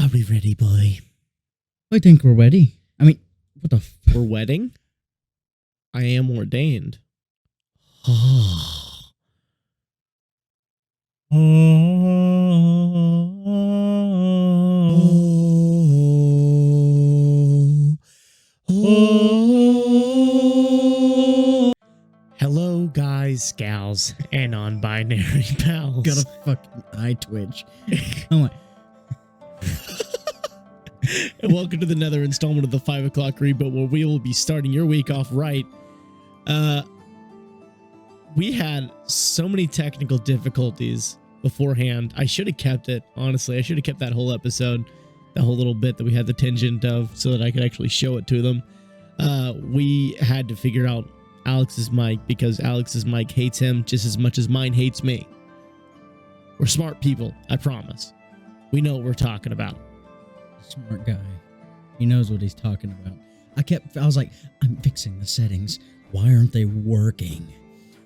Are we ready, boy? I think we're ready. I mean, what the We're wedding? I am ordained. Hello, guys, gals, and non-binary pals. Got a fucking eye twitch. I'm like, And welcome to another installment of the 5 o'clock reboot, where we will be starting your week off right. We had so many technical difficulties beforehand. I should have kept it, honestly. I should have kept that whole episode, that whole little bit that we had the tangent of, so that I could actually show it to them. We had to figure out Alex's mic because Alex's mic hates him just as much as mine hates me. We're smart people, I promise. We know what we're talking about. smart guy. He knows what he's talking about. I was like, I'm fixing the settings. Why aren't they working?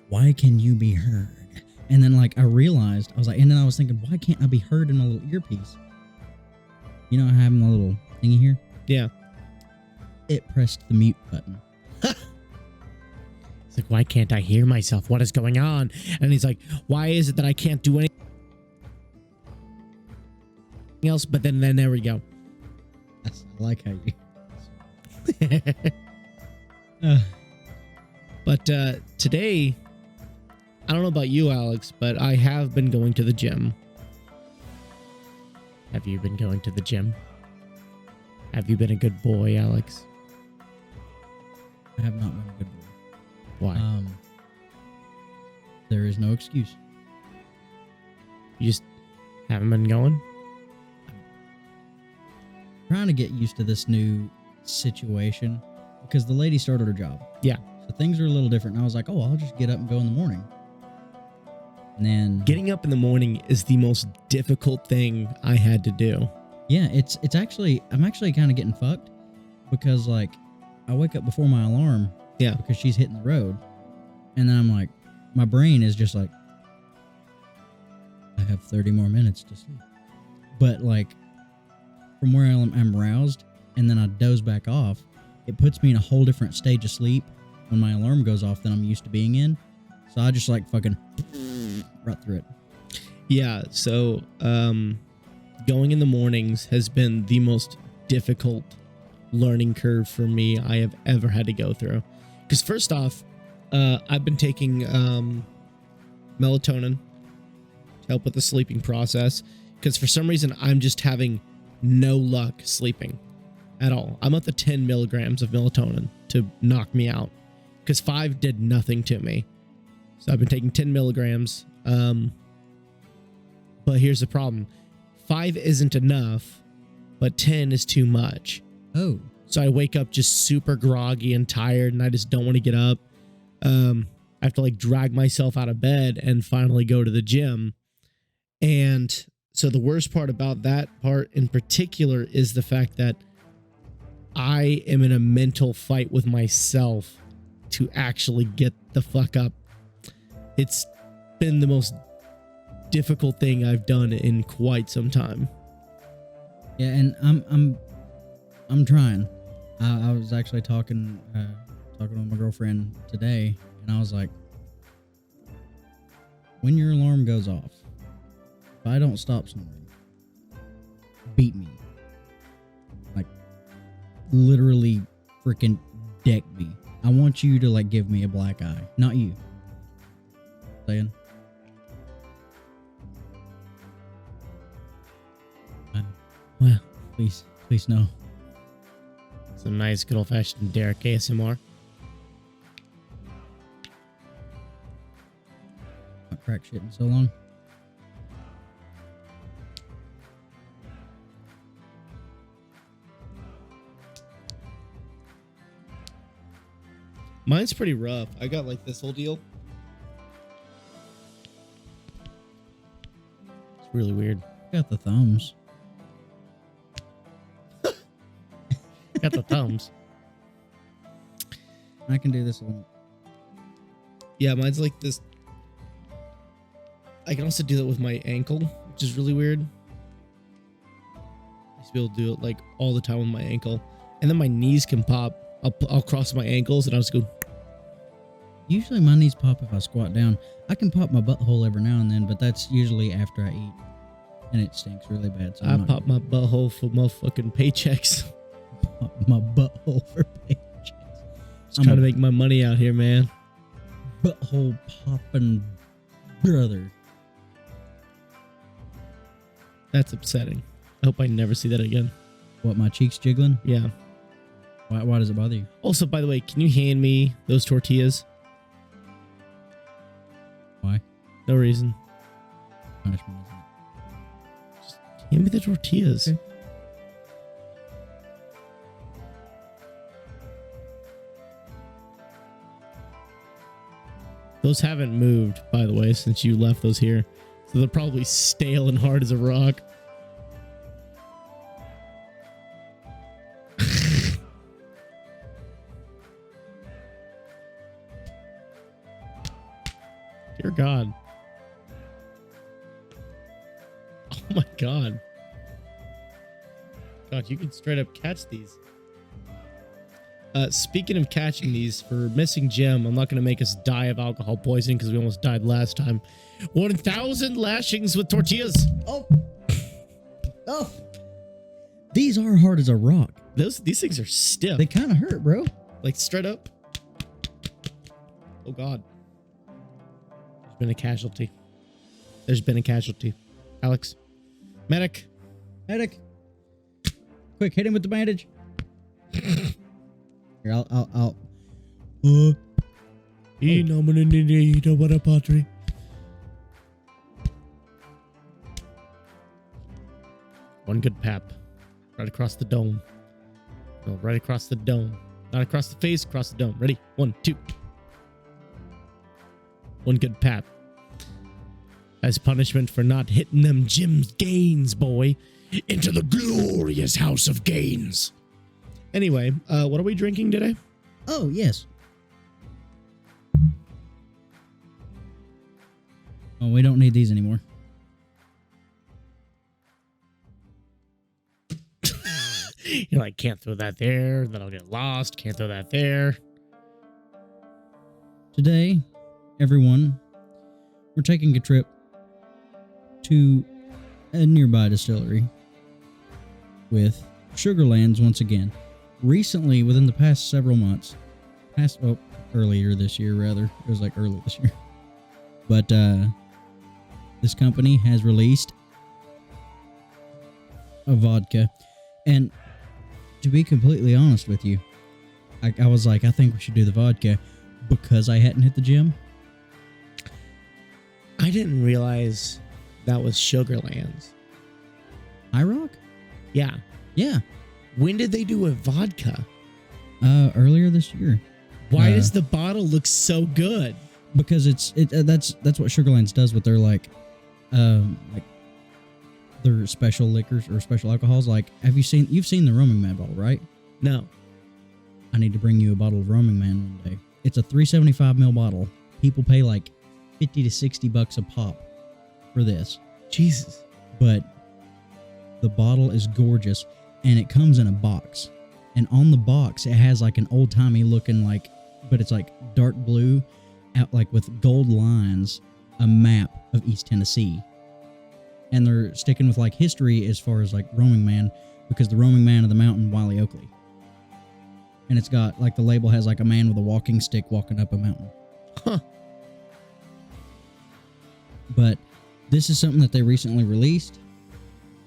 Why can you be heard? And then I realized, and then I was thinking, why can't I be heard in a little earpiece? You know, I have a little thingy here. Yeah. It pressed the mute button. It's like, why can't I hear myself? What is going on? And he's like, why is it that I can't do anything else? But then there we go. I like how you... But today, I don't know about you, Alex, but I have been going to the gym. Have you been going to the gym? Have you been a good boy, Alex? I have not been a good boy. Why? There is no excuse. You just haven't been going? Trying to get used to this new situation because the lady started her job. Yeah. So things are a little different. And I was like, oh, I'll just get up and go in the morning. And then Getting up in the morning is the most difficult thing I had to do. yeah, I'm actually kind of getting fucked because I wake up before my alarm. Yeah. Because she's hitting the road. And then I'm like, my brain is just like, I have 30 more minutes to sleep. But from where I'm roused and then I doze back off, it puts me in a whole different stage of sleep when my alarm goes off than I'm used to being in. So I just fucking right through it. Yeah, so going in the mornings has been the most difficult learning curve for me I have ever had to go through. Because first off, I've been taking melatonin to help with the sleeping process. Because for some reason, I'm just having no luck sleeping at all. I'm at the 10 milligrams of melatonin to knock me out. Because 5 did nothing to me. So I've been taking 10 milligrams. But here's the problem. 5 isn't enough, but 10 is too much. Oh. So I wake up just super groggy and tired, and I just don't want to get up. I have to drag myself out of bed and finally go to the gym. And so the worst part about that part in particular is the fact that I am in a mental fight with myself to actually get the fuck up. It's been the most difficult thing I've done in quite some time. Yeah, and I'm trying. I was actually talking with my girlfriend today, and I was like, when your alarm goes off, if I don't stop snoring, beat me. Literally freaking deck me. I want you to give me a black eye, not you. Saying. Wow. Please no. Some nice good old-fashioned Derek ASMR. Not crack shit in so long. Mine's pretty rough. I got this whole deal. It's really weird. Got the thumbs. Got the thumbs. I can do this one. Yeah, mine's like this. I can also do that with my ankle, which is really weird. used to be able to do it like all the time with my ankle. And then my knees can pop. I'll cross my ankles and I'll just go. Usually my knees pop if I squat down. I can pop my butthole every now and then, but that's usually after I eat. And it stinks really bad. So I pop my butthole for motherfucking paychecks. Pop my butthole for paychecks. Just trying to make my money out here, man. Butthole popping brother. That's upsetting. I hope I never see that again. What, my cheeks jiggling? Yeah. Why does it bother you? Also, by the way, can you hand me those tortillas? Why? No reason. Punishment, isn't it? Just hand me the tortillas. Okay. Those haven't moved, by the way, since you left those here. So they're probably stale and hard as a rock. Dear God. Oh my God. God, you can straight up catch these. Speaking of catching these, for missing Jim, I'm not going to make us die of alcohol poisoning because we almost died last time. 1,000 lashings with tortillas. Oh. Oh. These are hard as a rock. These things are stiff. They kind of hurt, bro. Like straight up. Oh God. There's been a casualty. There's been a casualty. Alex. Medic. Medic. Quick, hit him with the bandage. Here, I'll. One good pap. Right across the dome. No, right across the dome. Not across the face, across the dome. Ready? 1, 2. One good pap. As punishment for not hitting them Jim's gains, boy. Into the glorious house of gains. Anyway, what are we drinking today? Oh, yes. Oh, we don't need these anymore. You're like, can't throw that there, then I'll get lost. Can't throw that there. Today, everyone, we're taking a trip to a nearby distillery with Sugarlands once again. Recently, within the past several months, earlier this year, rather. It was like early this year. But this company has released a vodka. And to be completely honest with you, I was like, I think we should do the vodka because I hadn't hit the gym. I didn't realize that was Sugarlands. High Rock? Yeah. Yeah. When did they do a vodka? Earlier this year. Why does the bottle look so good? Because that's what Sugarlands does with their like their special liquors or special alcohols. Like, you've seen the Roaming Man bottle, right? No. I need to bring you a bottle of Roaming Man one day. It's a 375 ml bottle. People pay like $50 to $60 a pop for this. Jesus. But the bottle is gorgeous, and it comes in a box. And on the box, it has like an old-timey looking but it's like dark blue, out like with gold lines, a map of East Tennessee. And they're sticking with like history as far as like Roaming Man, because the Roaming Man of the mountain, Wiley Oakley. And it's got like the label has like a man with a walking stick walking up a mountain. Huh. But this is something that they recently released.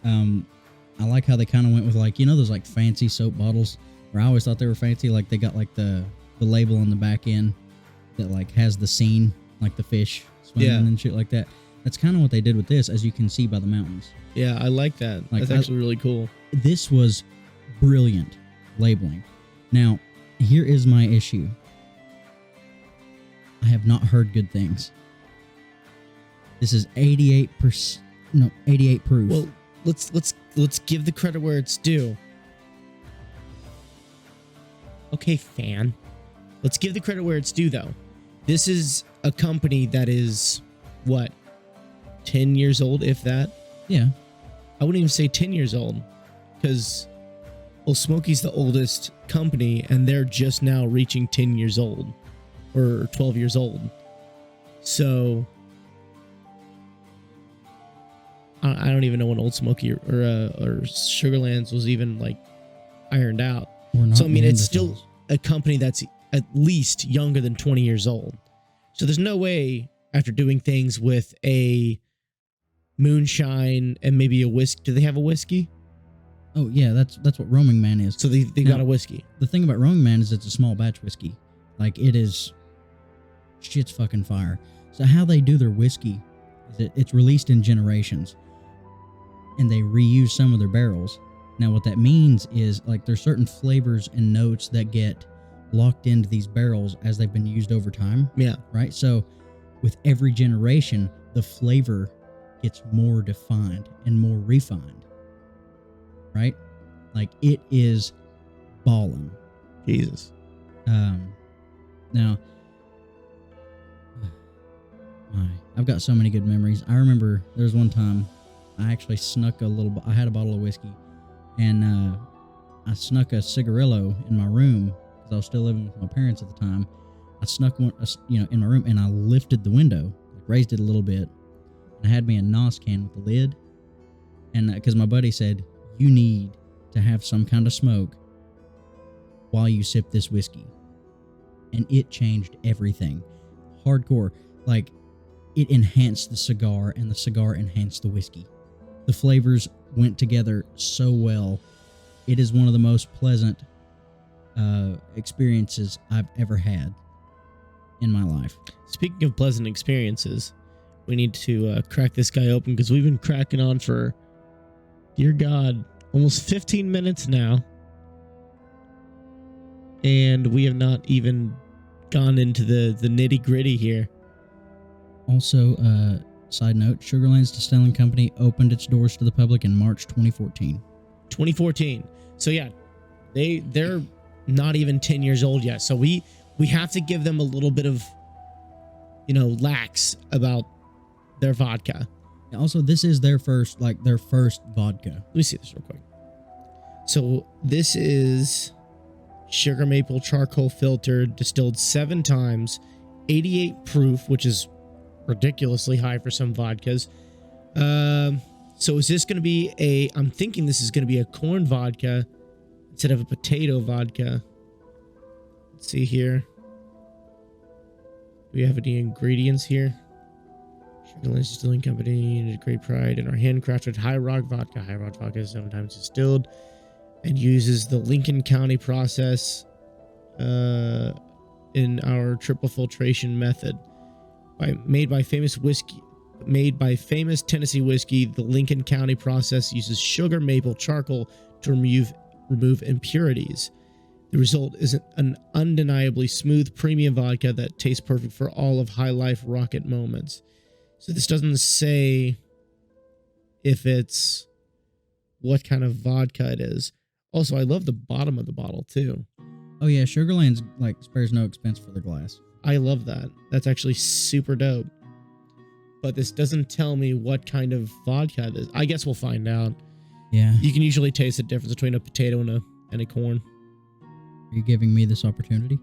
I like how they kind of went with like, those like fancy soap bottles, where I always thought they were fancy. Like they got like the label on the back end that like has the scene, like the fish swimming and shit like that. That's kind of what they did with this, as you can see by the mountains. Yeah, I like that. That's actually really cool. This was brilliant labeling. Now, here is my issue. I have not heard good things. This is 88 proof. Well, let's give the credit where it's due. Okay, fan. Let's give the credit where it's due, though. This is a company that is, what, 10 years old, if that? Yeah. I wouldn't even say 10 years old, because Old Smoky's the oldest company, and they're just now reaching 10 years old or 12 years old. So I don't even know when Old Smoky or Sugarlands was even like ironed out. So I mean, it's still a company that's at least younger than 20 years old. So there's no way, after doing things with a moonshine and maybe a whiskey. Do they have a whiskey? Oh yeah, that's what Roaming Man is. So they got a whiskey. The thing about Roaming Man is it's a small batch whiskey. Like, it is shit's fucking fire. So how they do their whiskey is it's released in generations, and they reuse some of their barrels. Now what that means is, like, there's certain flavors and notes that get locked into these barrels as they've been used over time. Yeah. Right? So with every generation, the flavor gets more defined and more refined. Right? Like, it is ballin'. Jesus. Now, I've got so many good memories. I remember there was one time I actually snuck I had a bottle of whiskey, and I snuck a cigarillo in my room because I was still living with my parents at the time. I snuck one, in my room, and I lifted the window, like raised it a little bit, and I had me a NOS can with a lid. And because my buddy said, you need to have some kind of smoke while you sip this whiskey. And it changed everything. Hardcore. Like, it enhanced the cigar, and the cigar enhanced the whiskey. The flavors went together so well. It is one of the most pleasant experiences I've ever had in my life. Speaking of pleasant experiences, we need to crack this guy open, because we've been cracking on for, dear God, almost 15 minutes now. And we have not even gone into the nitty gritty here. Also, side note, Sugarlands Distilling Company opened its doors to the public in March 2014. 2014. So yeah, they're not even 10 years old yet. So we have to give them a little bit of, lax about their vodka. Also, this is their first vodka. Let me see this real quick. So this is sugar maple charcoal filtered, distilled 7 times, 88 proof, which is ridiculously high for some vodkas. So is this going to be I'm thinking this is going to be a corn vodka instead of a potato vodka. Let's see here. Do we have any ingredients here? Sugarlands Distilling Company, great pride in our handcrafted High Rock vodka. High Rock vodka is sometimes distilled and uses the Lincoln County process in our triple filtration method. Made by famous Tennessee whiskey, the Lincoln County process uses sugar maple charcoal to remove impurities. The result is an undeniably smooth premium vodka that tastes perfect for all of high life rocket moments. So this doesn't say if it's what kind of vodka it is. Also, I love the bottom of the bottle too. Oh yeah, Sugarlands spares no expense for their glass. I love that. That's actually super dope. But this doesn't tell me what kind of vodka it is. I guess we'll find out. Yeah. You can usually taste the difference between a potato and a corn. Are you giving me this opportunity?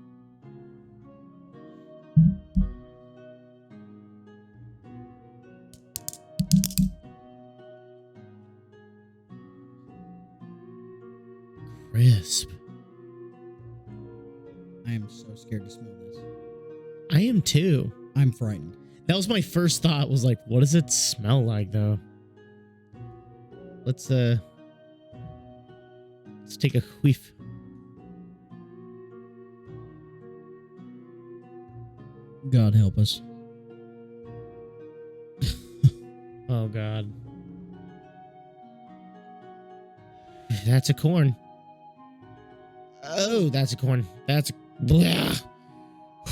Crisp. I am so scared to smell this. I am too. I'm frightened. That was my first thought, was like, what does it smell like though? Let's take a whiff. God help us. Oh God. That's a corn. Oh, that's a corn. That's blah.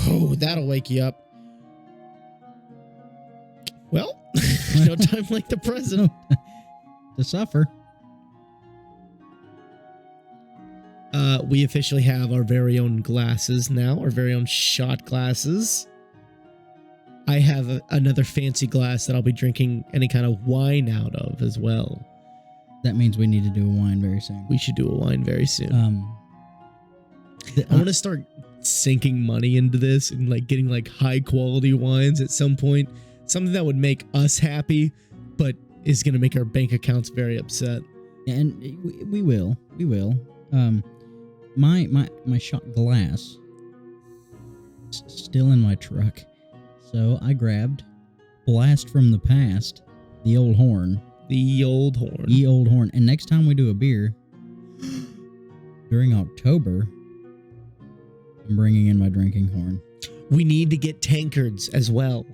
Oh, that'll wake you up. Well, no time like the present. To suffer. We officially have our very own glasses now, our very own shot glasses. I have another fancy glass that I'll be drinking any kind of wine out of as well. That means we need to do a wine very soon. We should do a wine very soon. I I want to start sinking money into this and like getting like high quality wines at some point. Something that would make us happy, but is going to make our bank accounts very upset. And we will. My shot glass is still in my truck, so I grabbed Blast from the Past, the old horn. The old horn. The old horn. And next time we do a beer during October, I'm bringing in my drinking horn. We need to get tankards as well.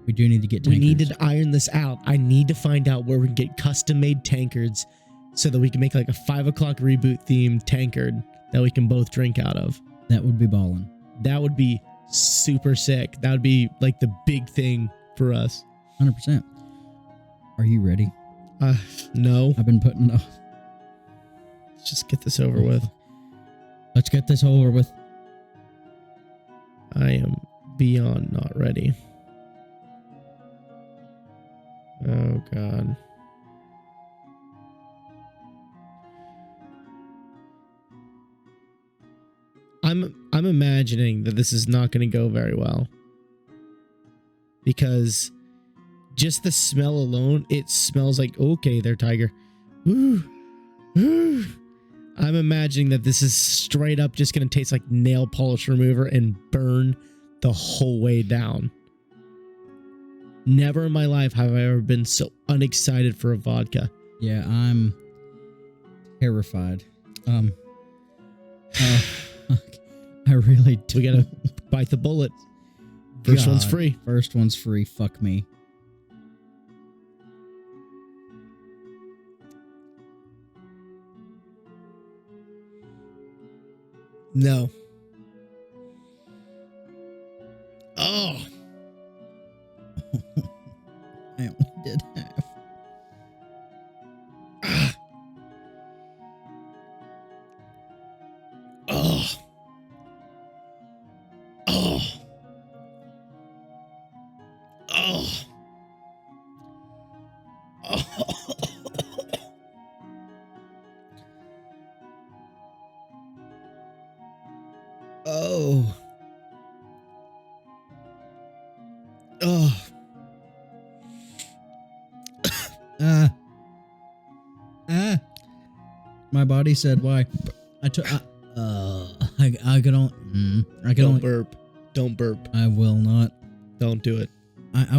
We do need to get tankards. We need to iron this out. I need to find out where we can get custom-made tankards so that we can make like a 5 o'clock reboot themed tankard that we can both drink out of. That would be ballin'. That would be super sick. That would be like the big thing for us. 100%. Are you ready? No. I've been putting it off. Let's just get this over with. Let's get this over with. I am beyond not ready. Oh, God. I'm imagining that this is not going to go very well. Because just the smell alone, it smells like, okay there, Tiger. Ooh. Ooh. I'm imagining that this is straight up just going to taste like nail polish remover and burn the whole way down. Never in my life have I ever been so unexcited for a vodka. Yeah, I'm terrified. I really do. We gotta bite the bullet. First one's free. First one's free. Fuck me. No. Oh. I only did half. Oh. Oh. Oh. Oh. Oh. My body said why. I took. I could only. Don't burp. Don't burp. I will not. Don't do it. I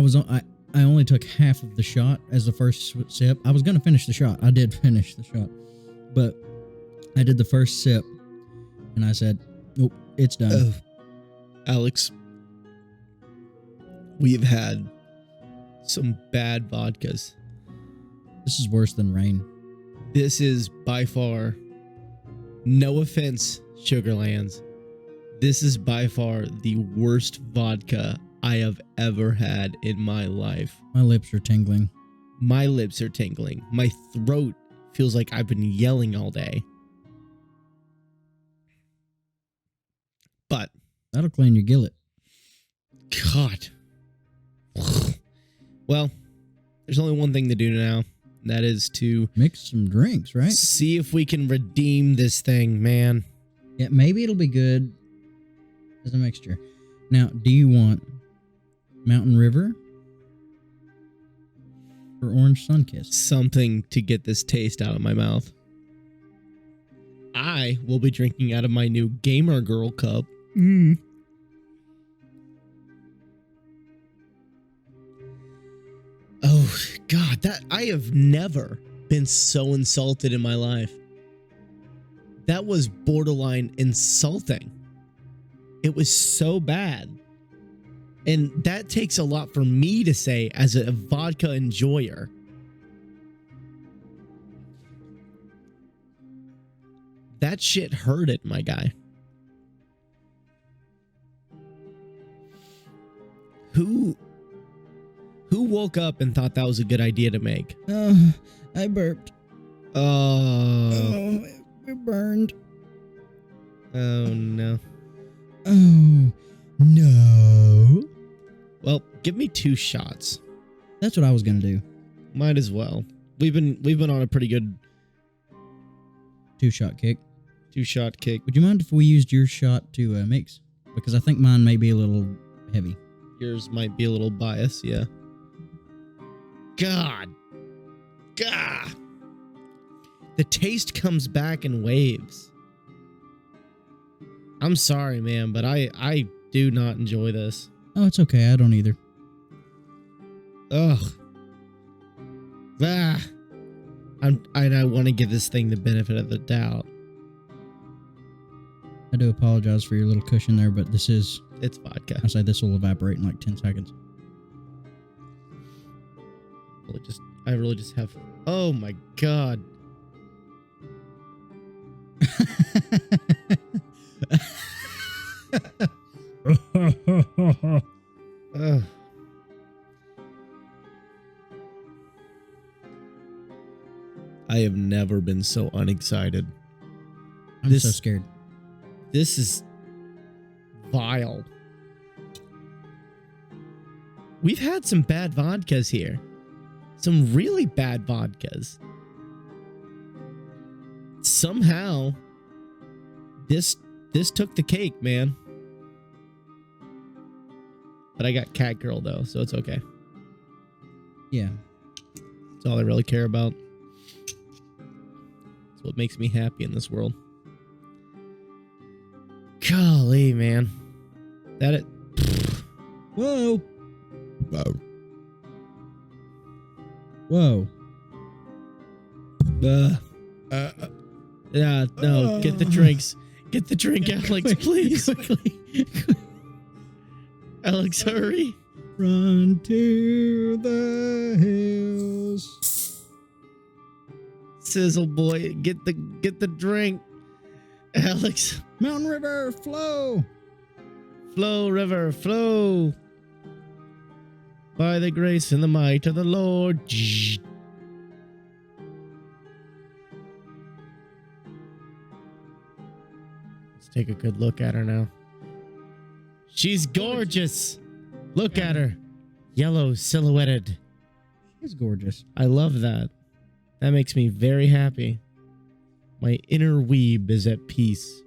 only took half of the shot as the first sip. I was gonna finish the shot. I did finish the shot, but I did the first sip, and I said, "Nope, it's done." Alex, we've had some bad vodkas. This is worse than rain. This is by far, no offense, Sugarlands, this is by far the worst vodka I have ever had in my life. My lips are tingling. My lips are tingling. My throat feels like I've been yelling all day. But that'll clean your gillet. God. Well, there's only one thing to do now. And that is to mix some drinks, right? See if we can redeem this thing, man. Yeah, maybe it'll be good as a mixture. Now, do you want Mountain River or Orange Sunkist? Something to get this taste out of my mouth. I will be drinking out of my new Gamer Girl cup. Oh, God, that I have never been so insulted in my life. That was borderline insulting. It was so bad. And that takes a lot for me to say as a vodka enjoyer. That shit hurted, my guy. Who woke up and thought that was a good idea to make? I burped. Oh, it burned. Oh, no. Oh, no. Well, give me 2 shots. That's what I was going to do. Might as well. We've been on a pretty good 2-shot kick. 2-shot kick. Would you mind if we used your shot to mix? Because I think mine may be a little heavy. Yours might be a little biased, yeah. God. The taste comes back in waves. I'm sorry, man, but I do not enjoy this. Oh, it's okay. I don't either. Ugh. I want to give this thing the benefit of the doubt. I do apologize for your little cushion there, but this is... It's vodka. I say this will evaporate in like 10 seconds. I really just have... Oh my God. Ugh. I have never been so unexcited. I'm so scared. This is vile. We've had some bad vodkas here. Some really bad vodkas. Somehow, this took the cake, man. But I got Cat Girl, though, so it's okay. Yeah. That's all I really care about. That's what makes me happy in this world. Golly, man. That it. Whoa. Whoa. Yeah, no, get the drinks. Get the drink, Alex, please. Quickly. Alex, hurry. Run to the hills. Sizzle boy, get the drink. Alex. Mountain River, flow. Flow, river, flow. By the grace and the might of the Lord. Let's take a good look at her now. She's gorgeous. Look at her. Yellow silhouetted. She's gorgeous. I love that. That makes me very happy. My inner weeb is at peace.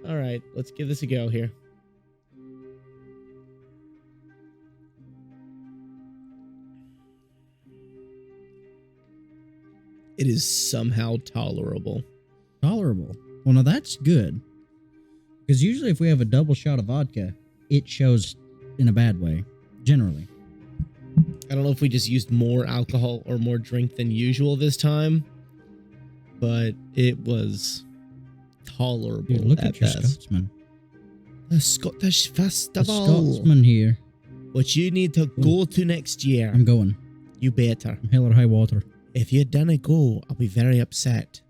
All right, let's give this a go here. It is somehow tolerable. Tolerable. Well, now that's good. Because usually if we have a double shot of vodka, it shows in a bad way, generally. I don't know if we just used more alcohol or more drink than usual this time, but it was tolerable. Dude, look at your best. Scotsman. The Scottish The Festival. Scotsman here. What you need to go to next year. I'm going. You better. I'm hell or high water. If you didn't go, I'll be very upset.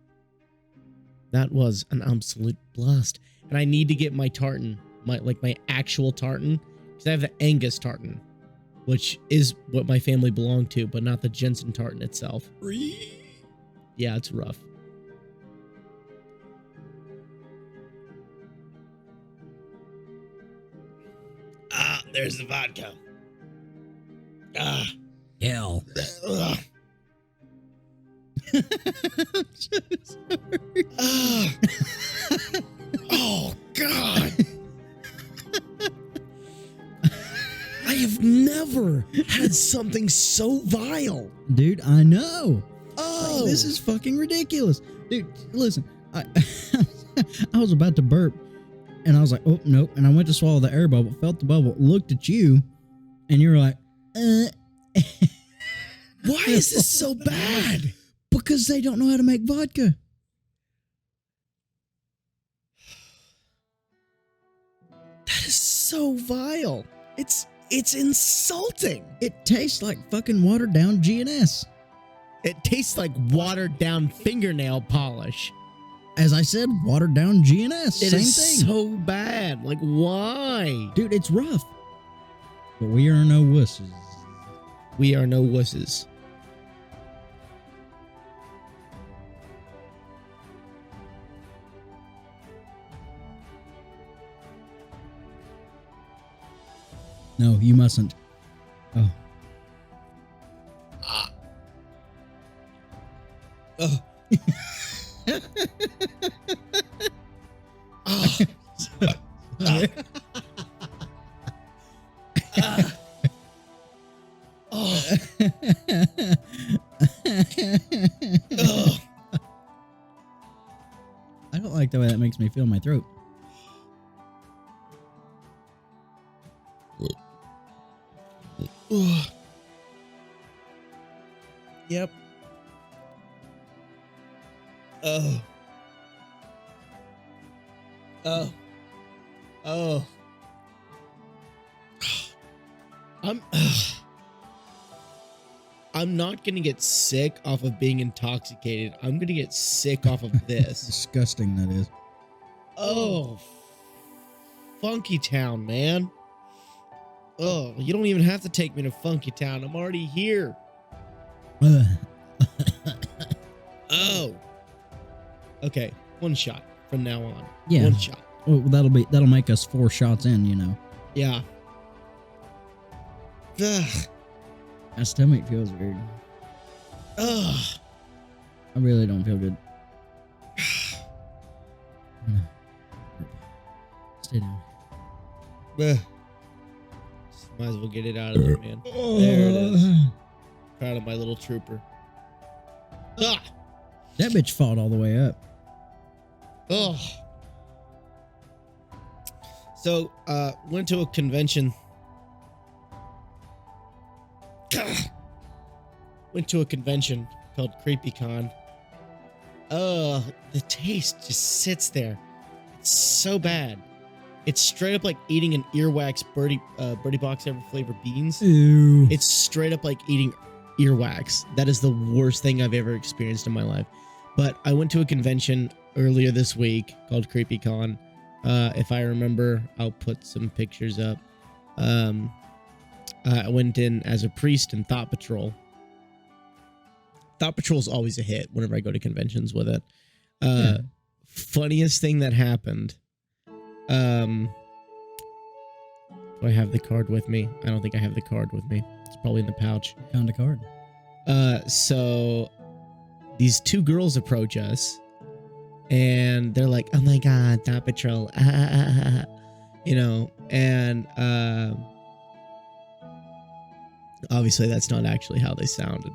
That was an absolute blast. And I need to get my tartan, my actual tartan, because I have the Angus tartan, which is what my family belonged to, but not the Jensen tartan itself. Yeah, it's rough. Ah, there's the vodka. Ah. Hell. Ugh. I'm so sorry. Oh, God. I have never had something so vile. Dude, I know. Oh. Like, this is fucking ridiculous. Dude, listen. I was about to burp, and I was like, oh, nope. And I went to swallow the air bubble, felt the bubble, looked at you, and you were like, Why is this so bad? Because they don't know how to make vodka. That is so vile. It's insulting. It tastes like fucking watered down GNS. It tastes like watered down fingernail polish. As I said, watered down GNS. It Same is thing. so bad. Like, why? Dude, it's rough. But we are no wusses. We are no wusses. No, you mustn't. Oh. Oh. Oh. Oh. I don't like the way that makes me feel in my throat. Yep. Oh. Oh. Oh. I'm not gonna get sick off of being intoxicated. I'm gonna get sick off of this. Disgusting, that is. Oh, Funky Town, man. Oh, you don't even have to take me to Funky Town. I'm already here. Oh. Okay, one shot from now on. Yeah. One shot. Well, that'll make us 4 shots in, you know. Yeah. Ugh. My stomach feels weird. Ugh. I really don't feel good. Stay down. Ugh. Might as well get it out of there, man. There it is. Proud of my little trooper. Ah. That bitch fought all the way up. Oh. So, went to a convention. Went to a convention called CreepyCon. The taste just sits there. It's so bad. It's straight up like eating an earwax Birdie Box ever flavored beans. Ew. It's straight up like eating earwax. That is the worst thing I've ever experienced in my life. But I went to a convention earlier this week called CreepyCon. If I remember, I'll put some pictures up. I went in as a priest in Thought Patrol. Thought Patrol is always a hit whenever I go to conventions with it. Yeah. Funniest thing that happened. Do I have the card with me? I don't think I have the card with me. It's probably in the pouch. Found a card. So these 2 girls approach us and they're like, "Oh my God, Thought Patrol." You know, and obviously that's not actually how they sounded.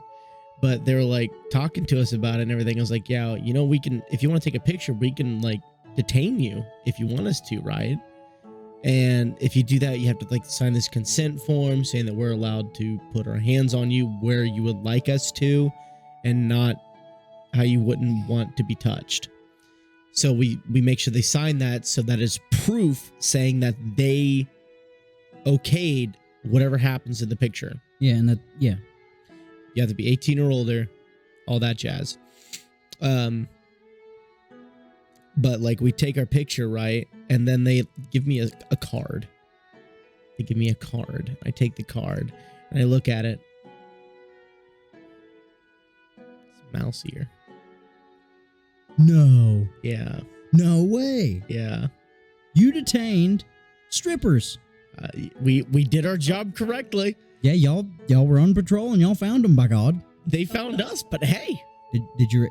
But they were like talking to us about it and everything. I was like, yeah, you know, we can, if you want to take a picture, we can like detain you if you want us to, right? And if you do that, you have to like sign this consent form saying that we're allowed to put our hands on you where you would like us to and not how you wouldn't want to be touched. So we make sure they sign that so that is proof saying that they okayed whatever happens in the picture. Yeah, and that, yeah. You have to be 18 or older, all that jazz. But like we take our picture, right? And then they give me a card. They give me a card. I take the card and I look at it. It's mouse ear. No. Yeah. No way. Yeah. You detained strippers. We did our job correctly. Yeah, y'all were on patrol and y'all found them, by God. They found us, but hey. Did you...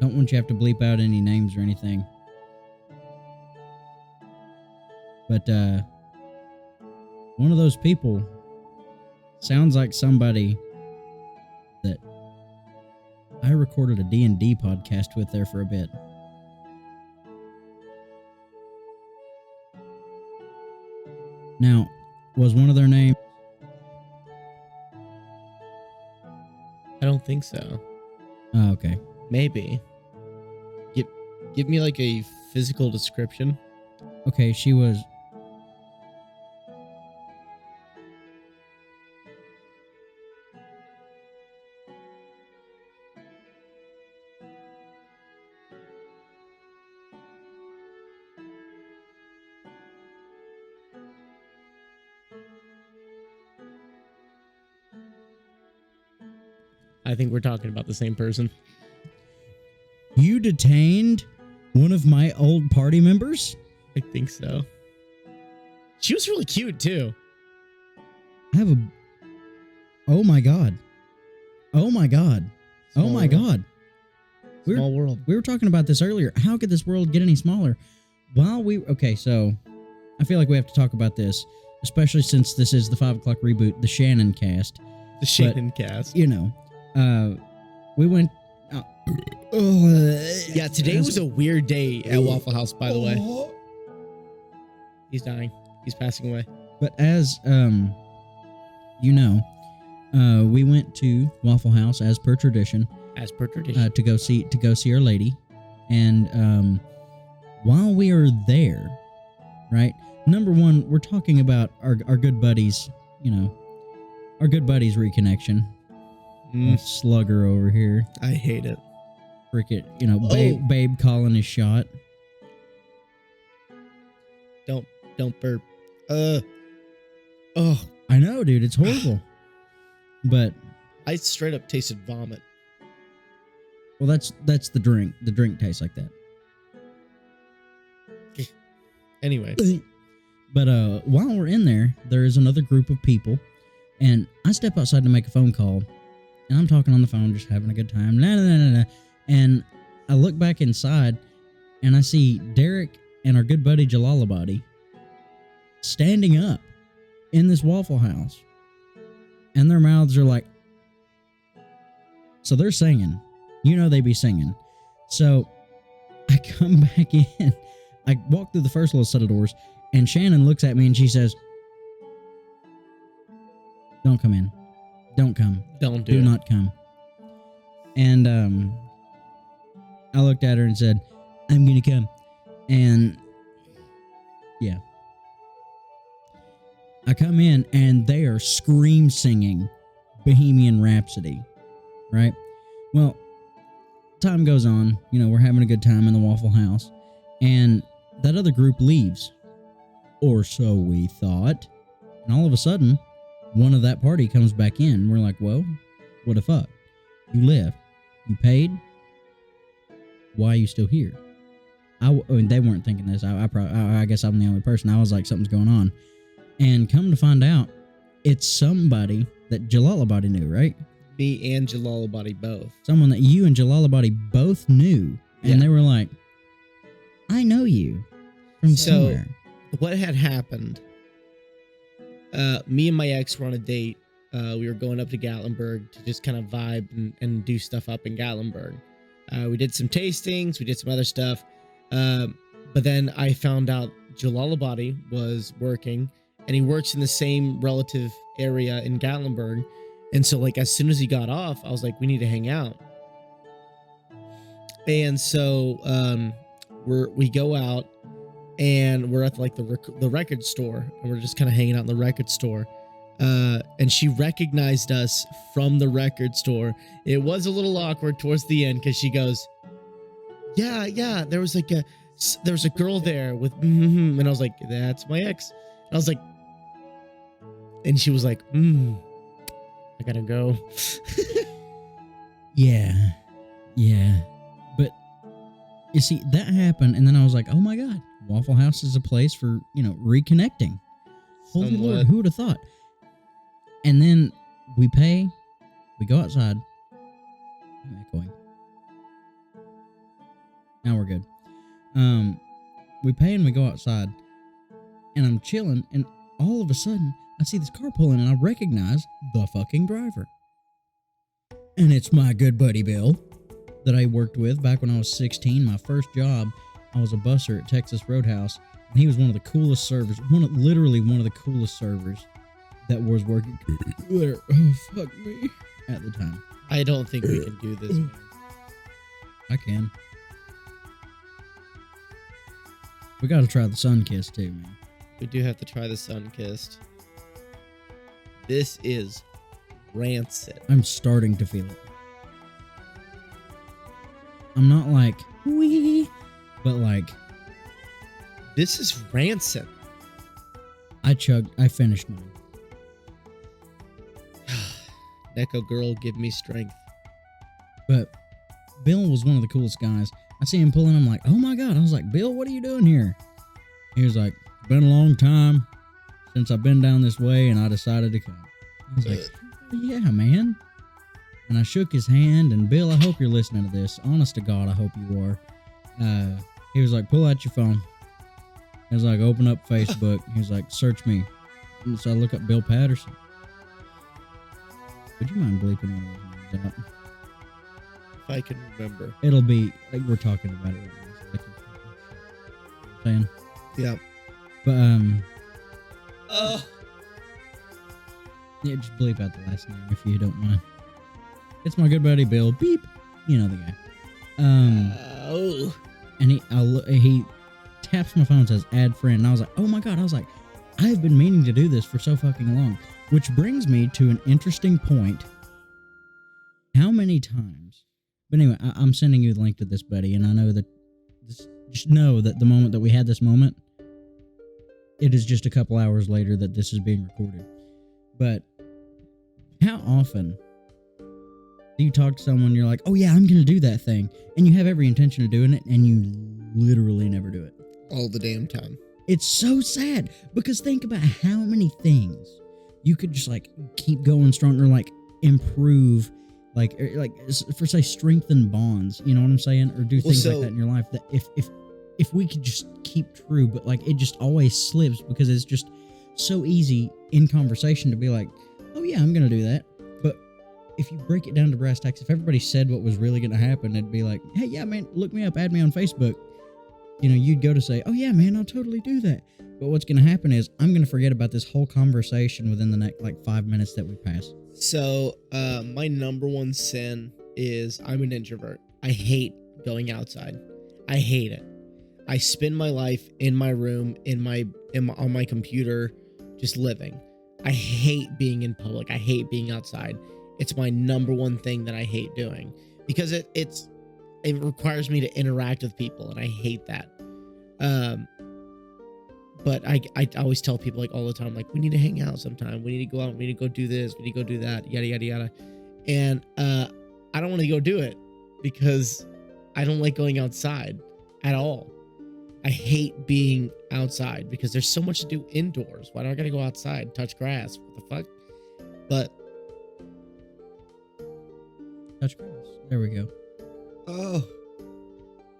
Don't want you to have to bleep out any names or anything. But, one of those people sounds like somebody that I recorded a D&D podcast with there for a bit. Now, was one of their names? I don't think so. Oh, okay. Maybe. Give me like a physical description. Okay, she was... I think we're talking about the same person. You detained one of my old party members? I think so. She was really cute too. I have a... Oh my God. Oh my God. Oh my God. Small world. We were talking about this earlier. How could this world get any smaller? Okay, so I feel like we have to talk about this, especially since this is the 5 o'clock reboot, the Shannon cast. The Shannon cast. You know, we went. Yeah, today was a weird day at Waffle House, by the way. He's dying. He's passing away. But as you know, we went to Waffle House as per tradition. As per tradition. To go see Our Lady, and while we are there, right? Number one, we're talking about our good buddies. You know, our good buddies reconnection. Slugger over here. I hate it. Frick it, you know, babe calling his shot. Don't burp. Oh, I know, dude. It's horrible. But I straight up tasted vomit. Well, that's the drink. The drink tastes like that. Anyway. But while we're in there, there is another group of people, and I step outside to make a phone call, and I'm talking on the phone, just having a good time. And I look back inside, and I see Derek and our good buddy Jalalabadi standing up in this Waffle House, and their mouths are like, so they're singing. You know they be singing. So I come back in. I walk through the first little set of doors, and Shannon looks at me and she says, "Don't come in. Don't come. Do not come." And I looked at her and said, "I'm gonna come." And yeah, I come in and they are scream singing Bohemian Rhapsody, right? Well, time goes on. You know, we're having a good time in the Waffle House, and that other group leaves, or so we thought. And all of a sudden, one of that party comes back in. We're like, "Whoa, what the fuck? You left. You paid. Why are you still here?" I mean, they weren't thinking this. I guess I'm the only person. I was like, something's going on. And come to find out, it's somebody that Jalalabadi knew, right? Me and Jalalabadi both. Someone that you and Jalalabadi both knew. And they were like, "I know you from somewhere." What had happened, me and my ex were on a date. We were going up to Gatlinburg to just kind of vibe and do stuff up in Gatlinburg. We did some tastings. We did some other stuff. But then I found out Jalalabadi was working, and he works in the same relative area in Gatlinburg. And so, like, as soon as he got off, I was like, "We need to hang out." And so we go out, and we're at like the record store, and we're just kind of hanging out in the record store. And she recognized us from the record store. It was a little awkward towards the end because she goes, "Yeah, there was a girl there with," and I was like, "That's my ex." And I was like, and she was like, "I gotta go." Yeah. But you see, that happened, and then I was like, "Oh my God, Waffle House is a place for, you know, reconnecting." Holy Lord, who would have thought? And then we pay, we go outside. I'm echoing. Now we're good. We pay and we go outside, and I'm chilling, and all of a sudden, I see this car pulling, and I recognize the fucking driver. And it's my good buddy Bill that I worked with back when I was 16. My first job, I was a busser at Texas Roadhouse, and he was one of the coolest servers, literally one of the coolest servers that was working there. Oh, fuck me. At the time. I don't think we can do this, man. I can. We gotta try the sun kiss too, man. We do have to try the sun kissed. This is rancid. I'm starting to feel it. I'm not like, wee, but like, this is rancid. I finished mine. Neko girl, give me strength. But Bill was one of the coolest guys. I see him pulling. I'm like, "Oh my God." I was like, "Bill, what are you doing here?" He was like, "Been a long time since I've been down this way, and I decided to come." I was like, "Yeah, man." And I shook his hand, and Bill, I hope you're listening to this. Honest to God, I hope you are. He was like, pull out your phone. I was like, open up Facebook. He was like, search me. And so I look up Bill Patterson. Would you mind bleeping one of those names out? If I can remember. It'll be, like, we're talking about it. Like, saying. Yeah. But, yeah, just bleep out the last name if you don't mind. It's my good buddy Bill. Beep. You know the guy. And he taps my phone and says, add friend. And I was like, oh my God. I was like, I've been meaning to do this for so fucking long. Which brings me to an interesting point. How many times? But anyway, I'm sending you the link to this, buddy. And I know that, just know that the moment that we had this moment, it is just a couple hours later that this is being recorded. But how often do you talk to someone, you're like, oh yeah, I'm going to do that thing. And you have every intention of doing it, and you literally never do it. All the damn time. It's so sad, because think about how many things you could just like keep going strong, or like improve, like for say strengthen bonds, you know what I'm saying? Or do things like that in your life that if we could just keep true, but like it just always slips because it's just so easy in conversation to be like, oh yeah, I'm going to do that. But if you break it down to brass tacks, if everybody said what was really going to happen, it'd be like, hey, yeah, man, look me up, add me on Facebook. You know, you'd go to say, oh yeah, man, I'll totally do that. But what's going to happen is I'm going to forget about this whole conversation within the next like 5 minutes that we pass. So, my number one sin is I'm an introvert. I hate going outside. I hate it. I spend my life in my room, on my computer, just living. I hate being in public. I hate being outside. It's my number one thing that I hate doing because it requires me to interact with people, and I hate that. But I always tell people like all the time, like, we need to hang out sometime. We need to go out. We need to go do this. We need to go do that. Yada, yada, yada. And I don't want to go do it because I don't like going outside at all. I hate being outside because there's so much to do indoors. Why do I gotta go outside and touch grass? What the fuck? But touch grass. There we go. Oh.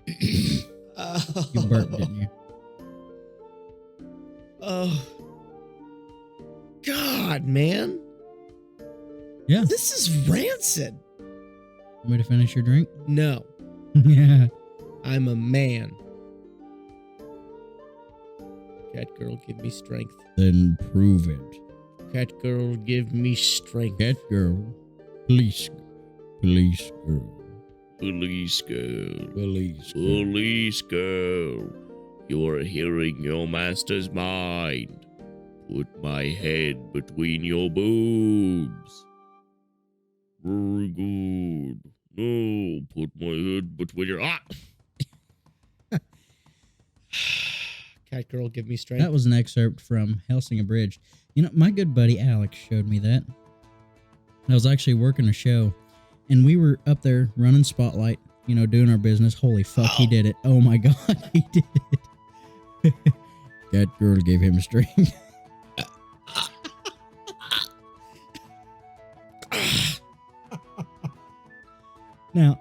You burped, didn't you? Oh. God, man. Yeah. This is rancid. Want me to finish your drink? No. Yeah. I'm a man. Cat girl, give me strength. Then prove it. Cat girl, give me strength. Cat girl. Police girl. Police girl. Police girl. You are hearing your master's mind. Put my head between your boobs. Very good. No, put my head between your... Cat girl, give me strength. That was an excerpt from Helsing Abridged. You know, my good buddy Alex showed me that. I was actually working a show, and we were up there running Spotlight, you know, doing our business. Holy fuck, he did it. Oh my God, he did it. That girl gave him strength. Now...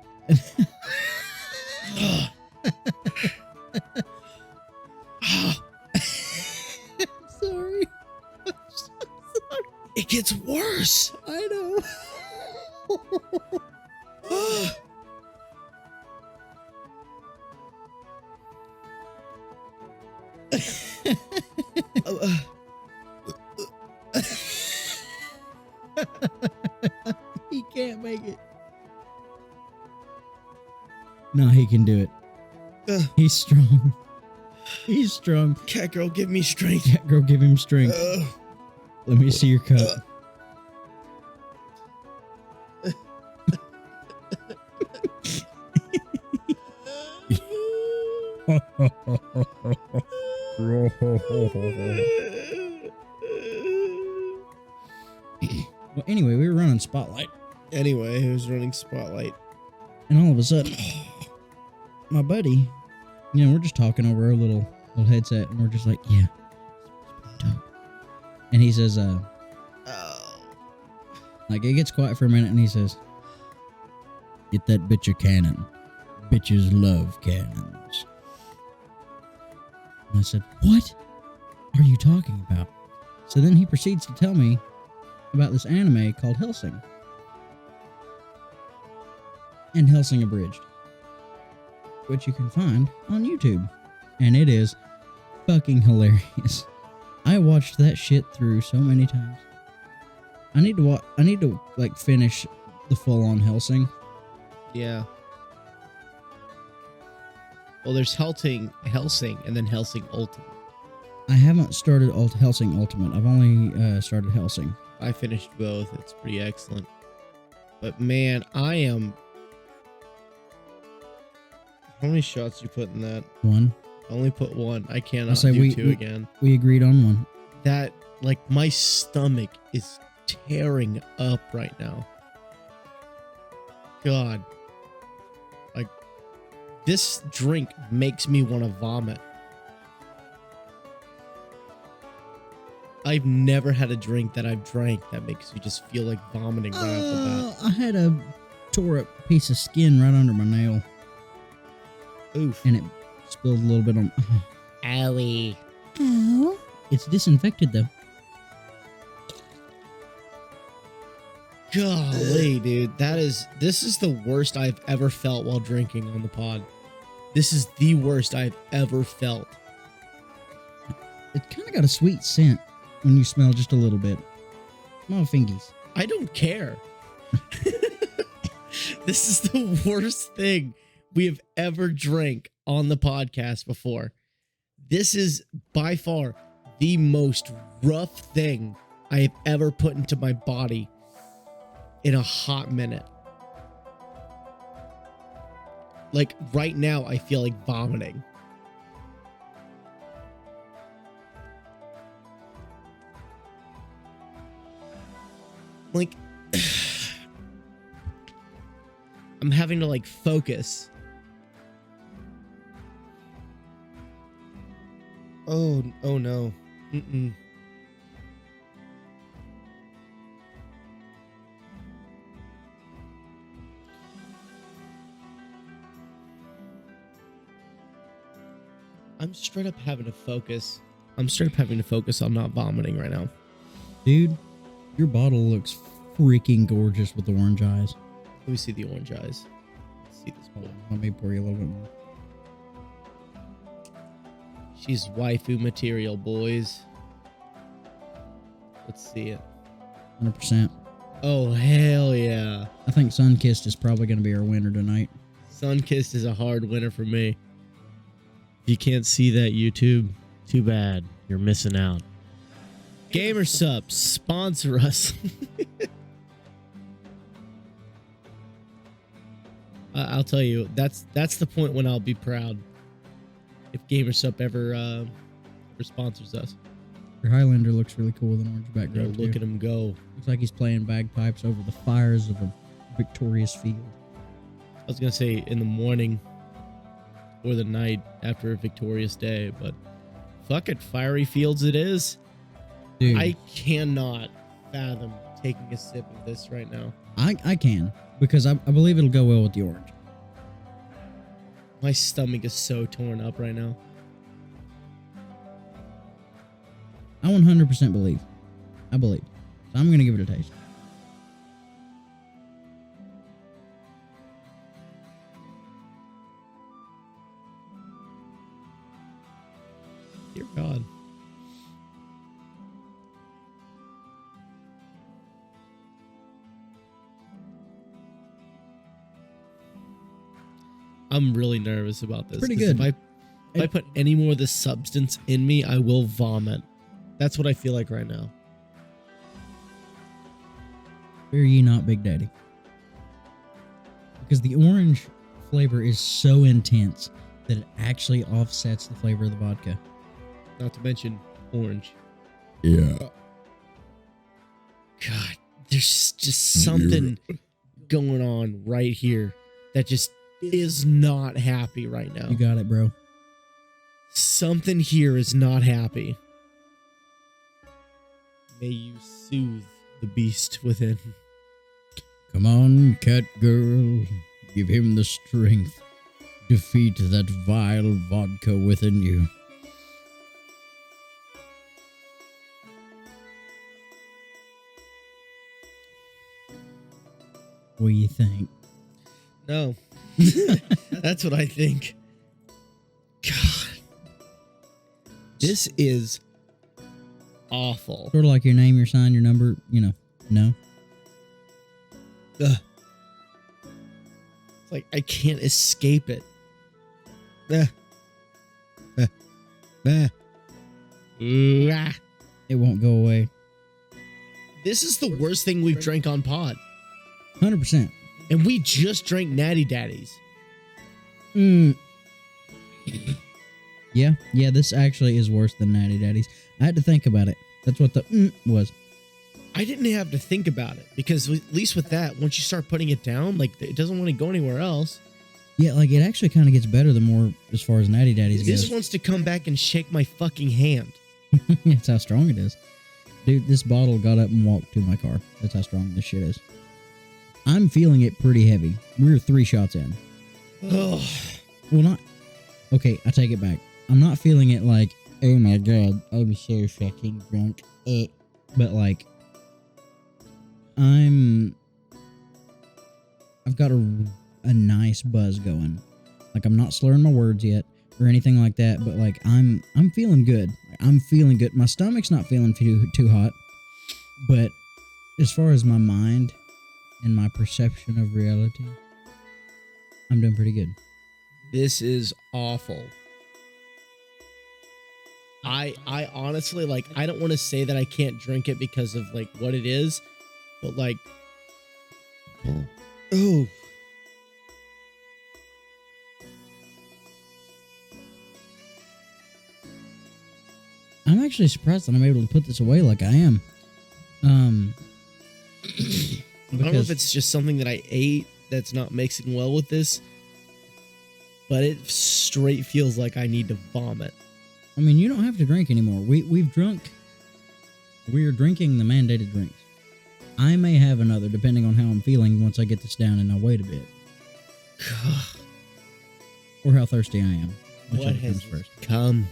Sorry. I'm so sorry. It gets worse. I know. He can't make it. No, he can do it. He's strong. He's strong. Cat girl, give me strength. Cat girl, give him strength. Let me see your cup. Well, anyway, we were running Spotlight. Anyway, he was running Spotlight. And all of a sudden, my buddy, you know, we're just talking over our little headset, and we're just like, yeah. And he says, like, it gets quiet for a minute, and he says, Get that bitch a cannon. Bitches love cannons. And I said, what are you talking about? So then he proceeds to tell me about this anime called Hellsing. And Hellsing Abridged, which you can find on YouTube. And it is fucking hilarious. I watched that shit through so many times. I need to like finish the full-on Hellsing. Yeah. Well, there's Hellsing, and then Hellsing Ultimate. I haven't started Hellsing Ultimate. I've only started Hellsing. I finished both. It's pretty excellent. But man, I am... How many shots you put in that? One. I only put one. I cannot say do we- two we- again. We agreed on one. That, like, my stomach is tearing up right now. God. Like, this drink makes me want to vomit. I've never had a drink that I've drank that makes me just feel like vomiting right off the bat. I had a tore up piece of skin right under my nail. Oof. And it spilled a little bit on... Owie. Ow. It's disinfected, though. Golly, dude. This is the worst I've ever felt while drinking on the pod. This is the worst I've ever felt. It kind of got a sweet scent when you smell just a little bit. Small fingies. I don't care. This is the worst thing we have ever drank on the podcast before. This is by far the most rough thing I have ever put into my body in a hot minute. Like right now, I feel like vomiting. Like, I'm having to like focus. Oh no. Mm-mm. I'm straight up having to focus. I'm straight up having to focus on not vomiting right now. Dude, your bottle looks freaking gorgeous with the orange eyes. Let me see the orange eyes. Let's see this one. Let me pour you a little bit more. She's waifu material, boys. Let's see it. 100%. Oh, hell yeah. I think Sunkissed is probably going to be our winner tonight. Sunkissed is a hard winner for me. If you can't see that, YouTube, too bad. You're missing out. Gamersup, sponsor us. I'll tell you, that's the point when I'll be proud. If Gamersup ever sponsors us. Your Highlander looks really cool with an orange You know, background. look too. at him go. Looks like he's playing bagpipes over the fires of a victorious field. I was going to say in the morning or the night after a victorious day, but fuck it, fiery fields it is. Dude, I cannot fathom taking a sip of this right now. I can, because I believe it'll go well with the orange. My stomach is so torn up right now. I 100% believe. I believe. So I'm going to give it a taste. Dear God. I'm really nervous about this. Pretty 'cause good. If I put any more of this substance in me, I will vomit. That's what I feel like right now. Fear ye not, Big Daddy. Because the orange flavor is so intense that it actually offsets the flavor of the vodka. Not to mention orange. Yeah. God, there's just something going on right here that just is not happy right now. You got it, bro. Something here is not happy. May you soothe the beast within. Come on, cat girl. Give him the strength. Defeat that vile vodka within you. What do you think? No. That's what I think. God. This is awful. Sort of like your name, your sign, your number, no. Ugh. It's like I can't escape it. It won't go away. This is the worst thing we've drank on pod. 100%. And we just drank Natty Daddies. Yeah, this actually is worse than Natty Daddies. I had to think about it. That's what the was. I didn't have to think about it because at least with that, once you start putting it down, like it doesn't want to go anywhere else. Yeah, like it actually kind of gets better the more as far as Natty Daddies This goes. wants to come back and shake my fucking hand. That's how strong it is. Dude, this bottle got up and walked to my car. That's how strong this shit is. I'm feeling it pretty heavy. We're 3 shots in. Oh, Well, not... Okay, I take it back. I'm not feeling it like, oh my god, I'm so fucking drunk. But like, I've got a nice buzz going. Like, I'm not slurring my words yet or anything like that, but like, I'm feeling good. I'm feeling good. My stomach's not feeling too hot, but as far as my mind and my perception of reality, I'm doing pretty good. this is awful. I honestly, like, I don't want to say that I can't drink it because of like what it is, but like, oh. I'm actually surprised that I'm able to put this away like I am. I don't know if it's just something that I ate that's not mixing well with this, but it straight feels like I need to vomit. I mean, you don't have to drink anymore. We've drunk. We're drinking the mandated drinks. I may have another depending on how I'm feeling once I get this down and I wait a bit. Or how thirsty I am. What has come?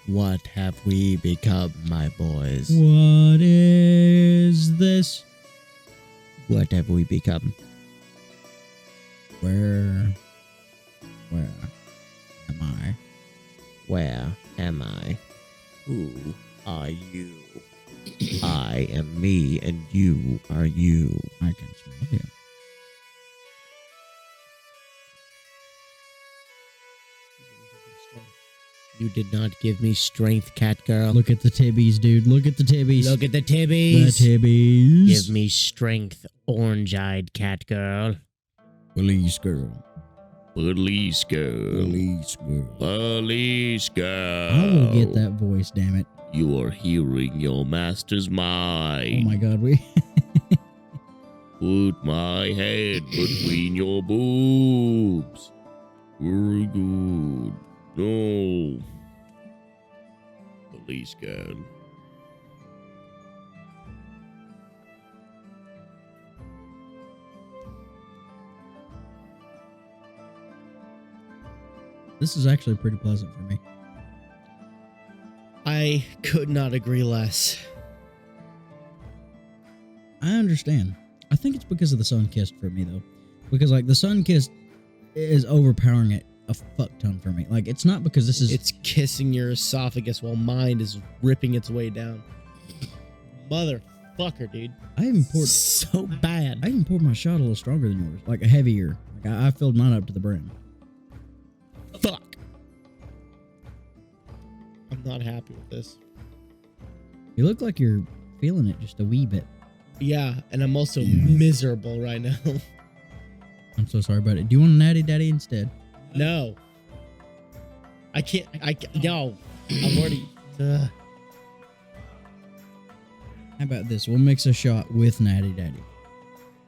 What have we become, my boys? What is this? What have we become? Where am I? Where am I? Who are you? I am me and you are you. I can smell you. You did not give me strength, cat girl. Look at the tibbies, dude. Look at the tibbies. Look at the tibbies. The tibbies. Give me strength, orange-eyed cat girl. Police girl. Police girl. Police girl. Police girl. I will get that voice, damn it. You are hearing your master's Oh mind. my god, we... Put my head between your boobs. Very good. No. Police girl. This is actually pretty pleasant for me. I could not agree less. I understand. I think it's because of the sun-kissed for me, though. Because, like, the sun-kissed is overpowering it a fuck ton for me. Like, it's not because this is... It's kissing your esophagus while mine is ripping its way down. Motherfucker, dude. I even poured... So bad. I even poured my shot a little stronger than yours. Like, a heavier. Like, I filled mine up to the brim. Fuck. I'm not happy with this. You look like you're feeling it just a wee bit. Yeah, and I'm also miserable right now. I'm so sorry about it. Do you want a natty daddy instead? No. I can't. No. I'm already. How about this? We'll mix a shot with natty daddy.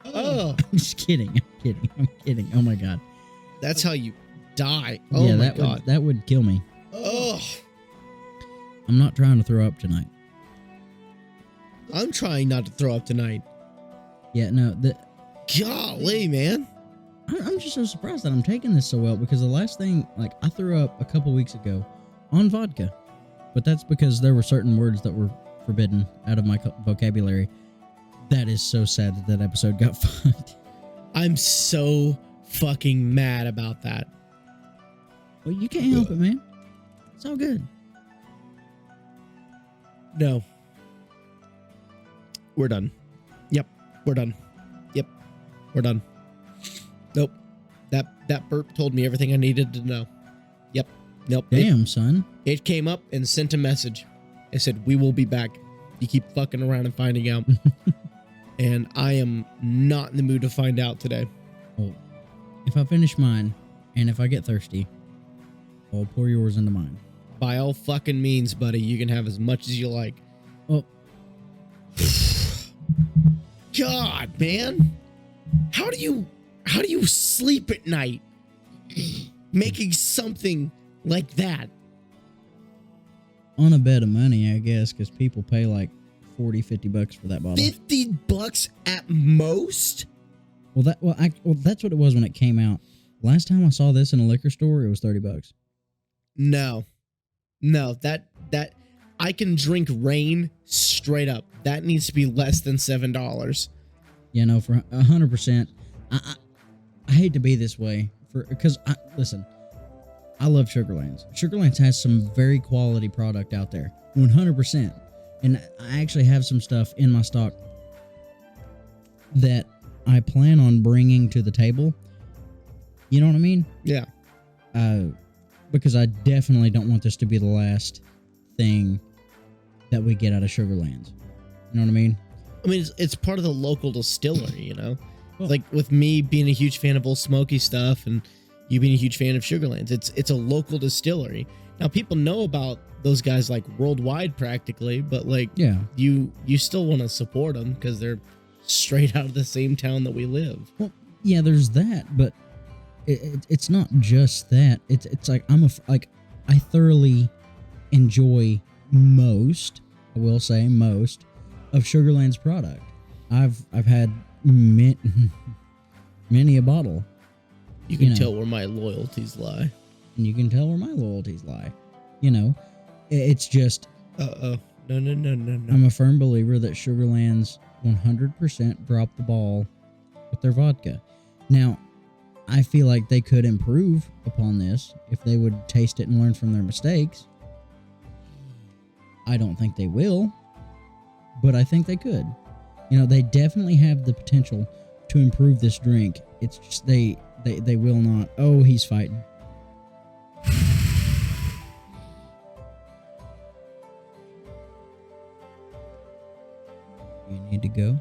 Oh. I'm just kidding. I'm kidding. Oh my god. That's how you die. Oh yeah, my that god. that would kill me. Oh. I'm not trying to throw up tonight. I'm trying not to throw up tonight. Yeah, no. Golly, man. I'm just so surprised that I'm taking this so well, because the last thing, like, I threw up a couple weeks ago on vodka, but that's because there were certain words that were forbidden out of my vocabulary. That is so sad that episode got fucked. I'm so fucking mad about that. Well, you can't help it, man. It's all good. No. We're done. Yep. We're done. Yep. We're done. Nope. That burp told me everything I needed to know. Yep. Nope. Damn, son. It came up and sent a message. It said, "We will be back. You keep fucking around and finding out." And I am not in the mood to find out today. Well, if I finish mine, and if I get thirsty, I'll pour yours into mine. By all fucking means, buddy, you can have as much as you like. Oh. God, man. How do you sleep at night making something like that? On a bed of money, I guess, because people pay like $40-$50 for that bottle. $50 at most? Well, that's what it was when it came out. Last time I saw this in a liquor store, it was $30. No, that I can drink Rain straight up. That needs to be less than $7. You know, for 100%. I hate to be this way, because listen, I love Sugarlands. Sugarlands has some very quality product out there, 100%. And I actually have some stuff in my stock that I plan on bringing to the table. You know what I mean? Yeah. Because I definitely don't want this to be the last thing that we get out of Sugarlands. You know what I mean? I mean, it's part of the local distillery, you know? Well, like with me being a huge fan of Old Smoky stuff and you being a huge fan of Sugarlands, it's a local distillery. Now, people know about those guys like worldwide practically, but like, yeah, you still want to support them because they're straight out of the same town that we live. Well, yeah, there's that, but it's not just that. It's like I thoroughly enjoy most, I will say most, of Sugarland's product. I've had many a bottle. You can tell where my loyalties lie. And you can tell where my loyalties lie. You know, it's just... No. I'm a firm believer that Sugarlands 100% dropped the ball with their vodka. Now, I feel like they could improve upon this if they would taste it and learn from their mistakes. I don't think they will, but I think they could. You know, they definitely have the potential to improve this drink. It's just they will not. Oh, he's fighting. You need to go?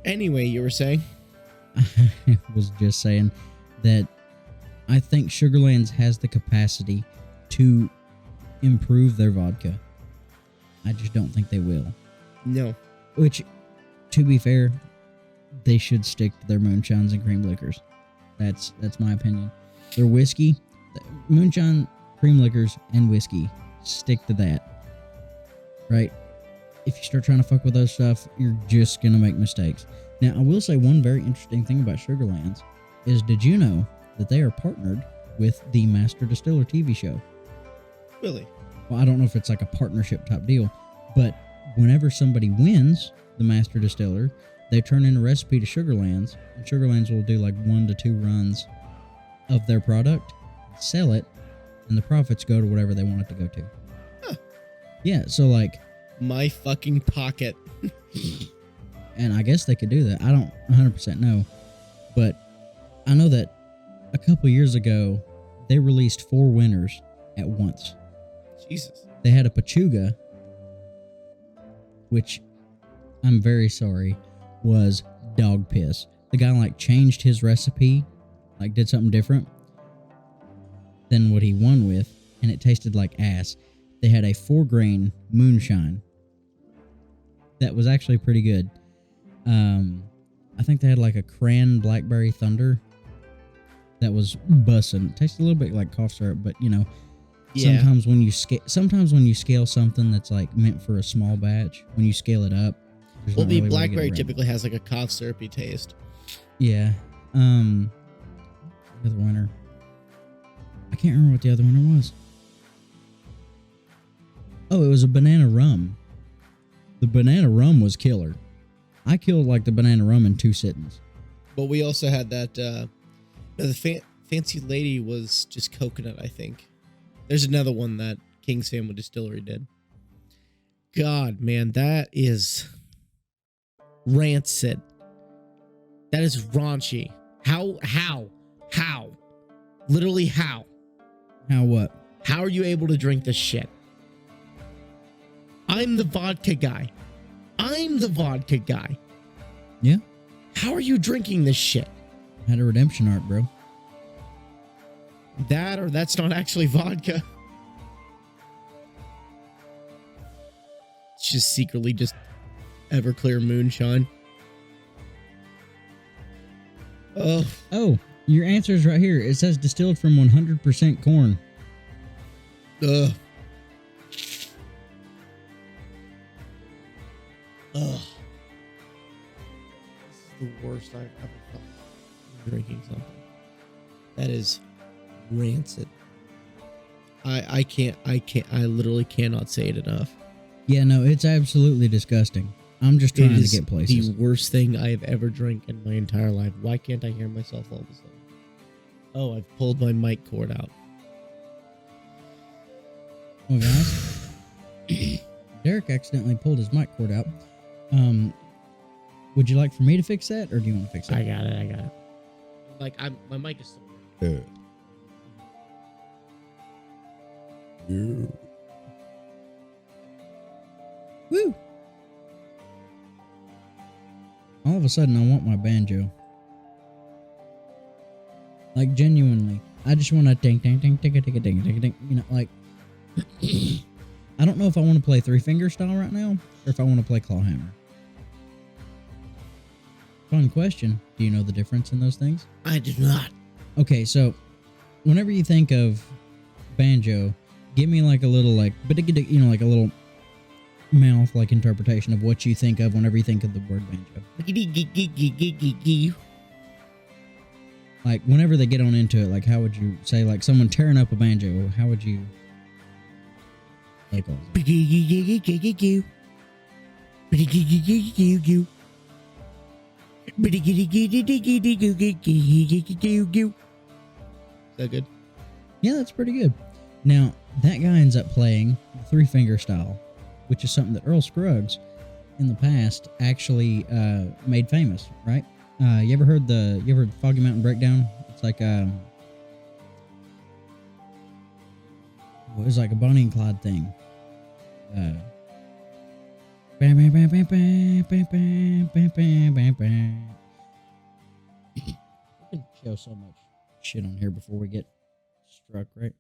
Anyway, you were saying? I was just saying that I think Sugarlands has the capacity to improve their vodka. I just don't think they will. No. Which, to be fair, they should stick to their moonshines and cream liquors. That's my opinion. Their whiskey, moonshine, cream liquors, and whiskey. Stick to that. Right? If you start trying to fuck with those stuff, you're just going to make mistakes. Now, I will say one very interesting thing about Sugarlands is, did you know that they are partnered with the Master Distiller TV show? Really? Well, I don't know if it's like a partnership type deal, but whenever somebody wins the Master Distiller, they turn in a recipe to Sugarlands, and Sugarlands will do like 1 to 2 runs of their product, sell it, and the profits go to whatever they want it to go to. Huh. Yeah, so like... My fucking pocket. And I guess they could do that. I don't 100% know. But I know that a couple years ago, they released 4 winners at once. Jesus. They had a Pachuga, which I'm very sorry, was dog piss. The guy like changed his recipe, like did something different than what he won with, and it tasted like ass. They had a 4-grain moonshine that was actually pretty good. I think they had like a cran blackberry thunder that was bussin'. Tasted a little bit like cough syrup, but you know, yeah. Sometimes when you scale something that's like meant for a small batch, when you scale it up, Well, the blackberry typically has like a cough syrupy taste. Yeah. The other winner. I can't remember what the other winner was. Oh, it was a banana rum. The banana rum was killer. I killed like the banana rum in 2 sittings. But we also had that. The fancy lady was just coconut, I think. There's another one that King's Family Distillery did. God, man, that is rancid. That is raunchy. How? Literally how? How what? How are you able to drink this shit? I'm the vodka guy. Yeah. How are you drinking this shit? Had a redemption arc, bro. That or that's not actually vodka. It's just secretly just Everclear moonshine. Oh, your answer is right here. It says distilled from 100% corn. Ugh. This is the worst I've ever felt drinking something. That is rancid. I literally cannot say it enough. Yeah, no, it's absolutely disgusting. I'm just trying to get places. The worst thing I have ever drank in my entire life. Why can't I hear myself all of a sudden? Oh, I've pulled my mic cord out. Oh, guys. Derek accidentally pulled his mic cord out. Would you like for me to fix that, or do you want to fix it? I got it. Like, my mic is still. Woo! All of a sudden, I want my banjo. Like, genuinely. I just want to ding, ding, ding, ding, ding, ding, ding, ding, ding. You know, like... I don't know if I want to play 3-finger style right now, or if I want to play claw hammer. Fun question. Do you know the difference in those things? I do not. Okay, so... Whenever you think of banjo, give me like a little, like... You know, like a little... mouth like interpretation of what you think of whenever you think of the word banjo. Like whenever they get on into it, like how would you say like someone tearing up a banjo? How would you like all that? Is that good? Yeah, that's pretty good. Now that guy ends up playing the 3-finger style, which is something that Earl Scruggs in the past actually made famous, right? You ever heard Foggy Mountain Breakdown? It's like it was like a Bonnie and Clyde thing. I can show so much shit on here before we get struck, right?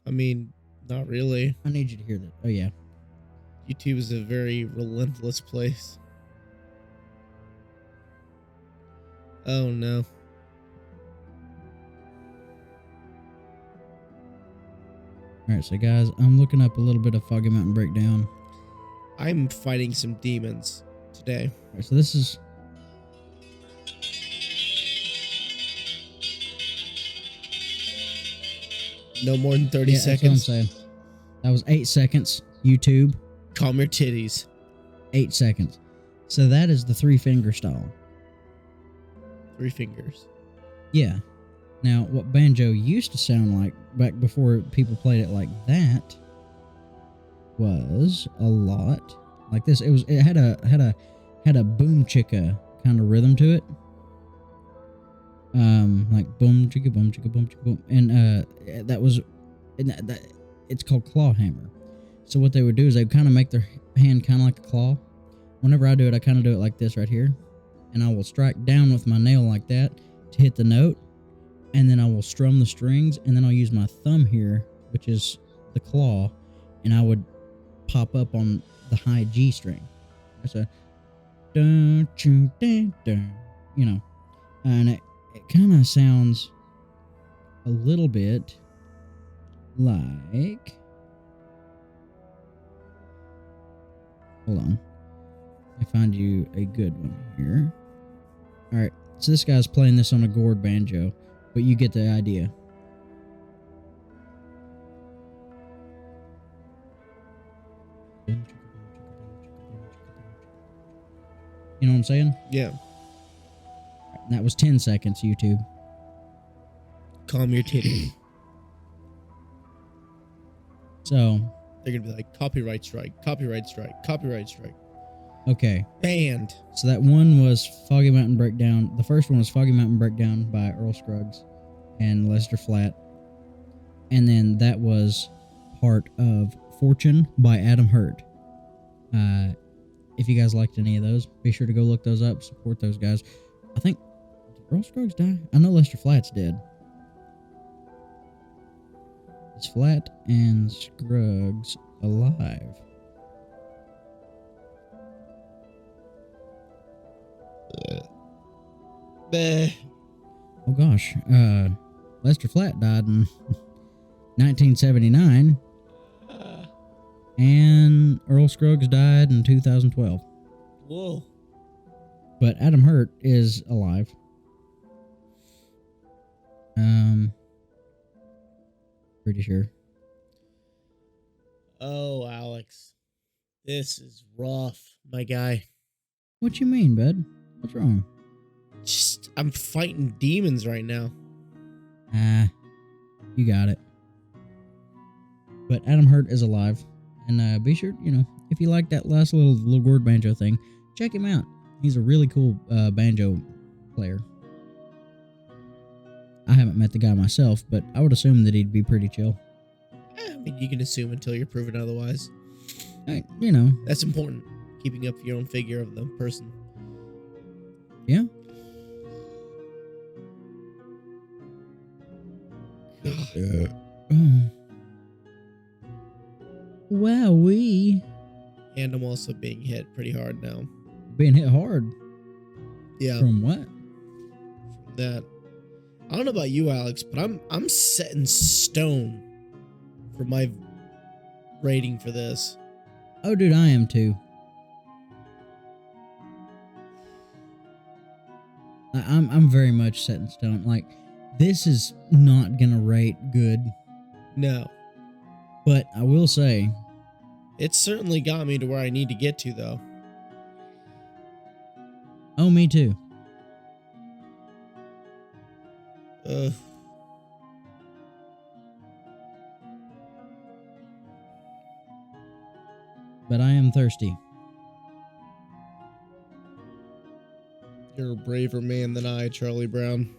I mean, not really. I need you to hear that. Oh yeah. YouTube is a very relentless place. Oh no. Alright, so guys, I'm looking up a little bit of Foggy Mountain Breakdown. I'm fighting some demons today. Alright, so this is... No more than 30 yeah, seconds. That's what I'm saying. That was 8 seconds. YouTube. Calm your titties. 8 seconds. So that is the 3-finger style. 3 fingers. Yeah. Now, what banjo used to sound like back before people played it like that was a lot like this. It had a boom chicka kind of rhythm to it. Like boom chicka boom chicka boom chicka boom, and it's called claw hammer. So what they would do is they would kind of make their hand kind of like a claw. Whenever I do it, I kind of do it like this right here, and I will strike down with my nail like that to hit the note, and then I will strum the strings, and then I'll use my thumb here, which is the claw, and I would pop up on the high G string. That's a dun choo dun dun, you know, and it kind of sounds a little bit like. Hold on. I find you a good one here. Alright, so this guy's playing this on a gourd banjo. but you get the idea. You know what I'm saying? Yeah. And that was 10 seconds, YouTube. Calm your titty. So, They're going to be like, copyright strike, copyright strike, copyright strike. okay. Banned. So that one was Foggy Mountain Breakdown. The first one was Foggy Mountain Breakdown by Earl Scruggs and Lester Flatt. And then that was part of Fortune by Adam Hurt. If you guys liked any of those, be sure to go look those up. Support those guys. I think, did Earl Scruggs die? I know Lester Flatt's dead. Is Flatt and Scruggs alive? Oh gosh, Lester Flatt died in 1979, and Earl Scruggs died in 2012. Whoa. But Adam Hurt is alive. Pretty sure. Oh, Alex. This is rough, my guy. What you mean, bud? What's wrong? Just, I'm fighting demons right now. You got it. But Adam Hurt is alive. And be sure, if you like that last little word banjo thing, check him out. He's a really cool banjo player. I haven't met the guy myself, but I would assume that he'd be pretty chill. I mean, you can assume until you're proven otherwise. That's That's important. Keeping up your own figure of the person. Yeah. Wowee. And I'm also being hit pretty hard now. Being hit hard. Yeah. From what? From that. I don't know about you, Alex, but I'm set in stone for my rating for this. Oh, dude, I am too. I'm very much set in stone. Like, this is not gonna rate good, No. but I will say, It certainly got me to where I need to get to, though. oh, me too. Ugh. But I am thirsty. You're a braver man than I, Charlie Brown.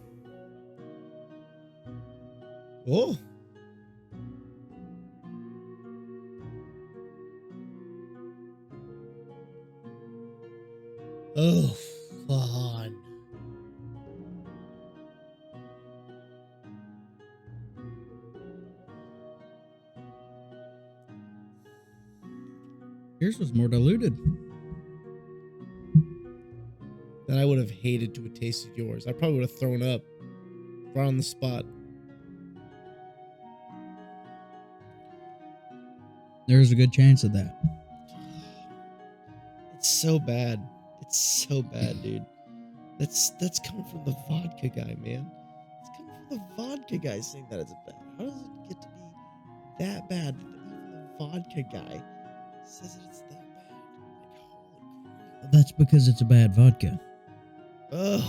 Oh. Oh, God. Yours was more diluted. That I would have hated to have tasted yours. I probably would have thrown up right on the spot. There's a good chance of that. It's so bad. It's so bad, dude. That's coming from the vodka guy, man. It's coming from the vodka guy saying that it's bad. How does it get to be that bad that even the vodka guy says that it's that bad? Like, holy crap. That's because it's a bad vodka. Ugh.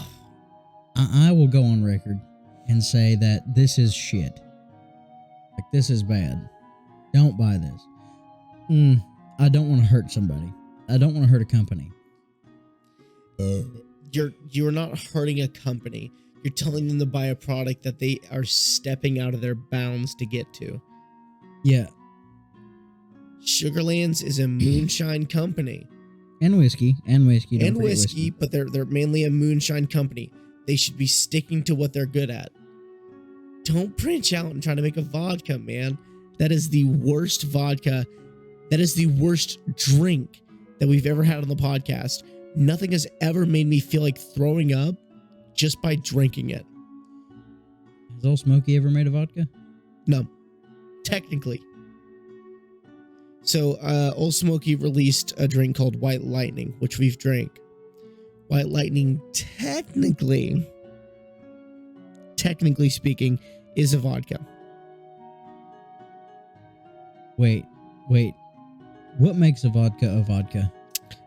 I will go on record and say that this is shit. Like, this is bad. Don't buy this. I don't want to hurt somebody. I don't want to hurt a company. You're not hurting a company. You're telling them to buy a product that they are stepping out of their bounds to get to. Yeah. Sugarlands is a moonshine company. And whiskey. And whiskey. Don't And forget whiskey, but they're mainly a moonshine company. They should be sticking to what they're good at. Don't branch out and try to make a vodka, man. That is the worst vodka. That is the worst drink that we've ever had on the podcast. Nothing has ever made me feel like throwing up just by drinking it. Has Old Smoky ever made a vodka? No, technically. So, Old Smoky released a drink called White Lightning, which we've drank. White Lightning technically technically speaking, is a vodka. Wait. What makes a vodka a vodka?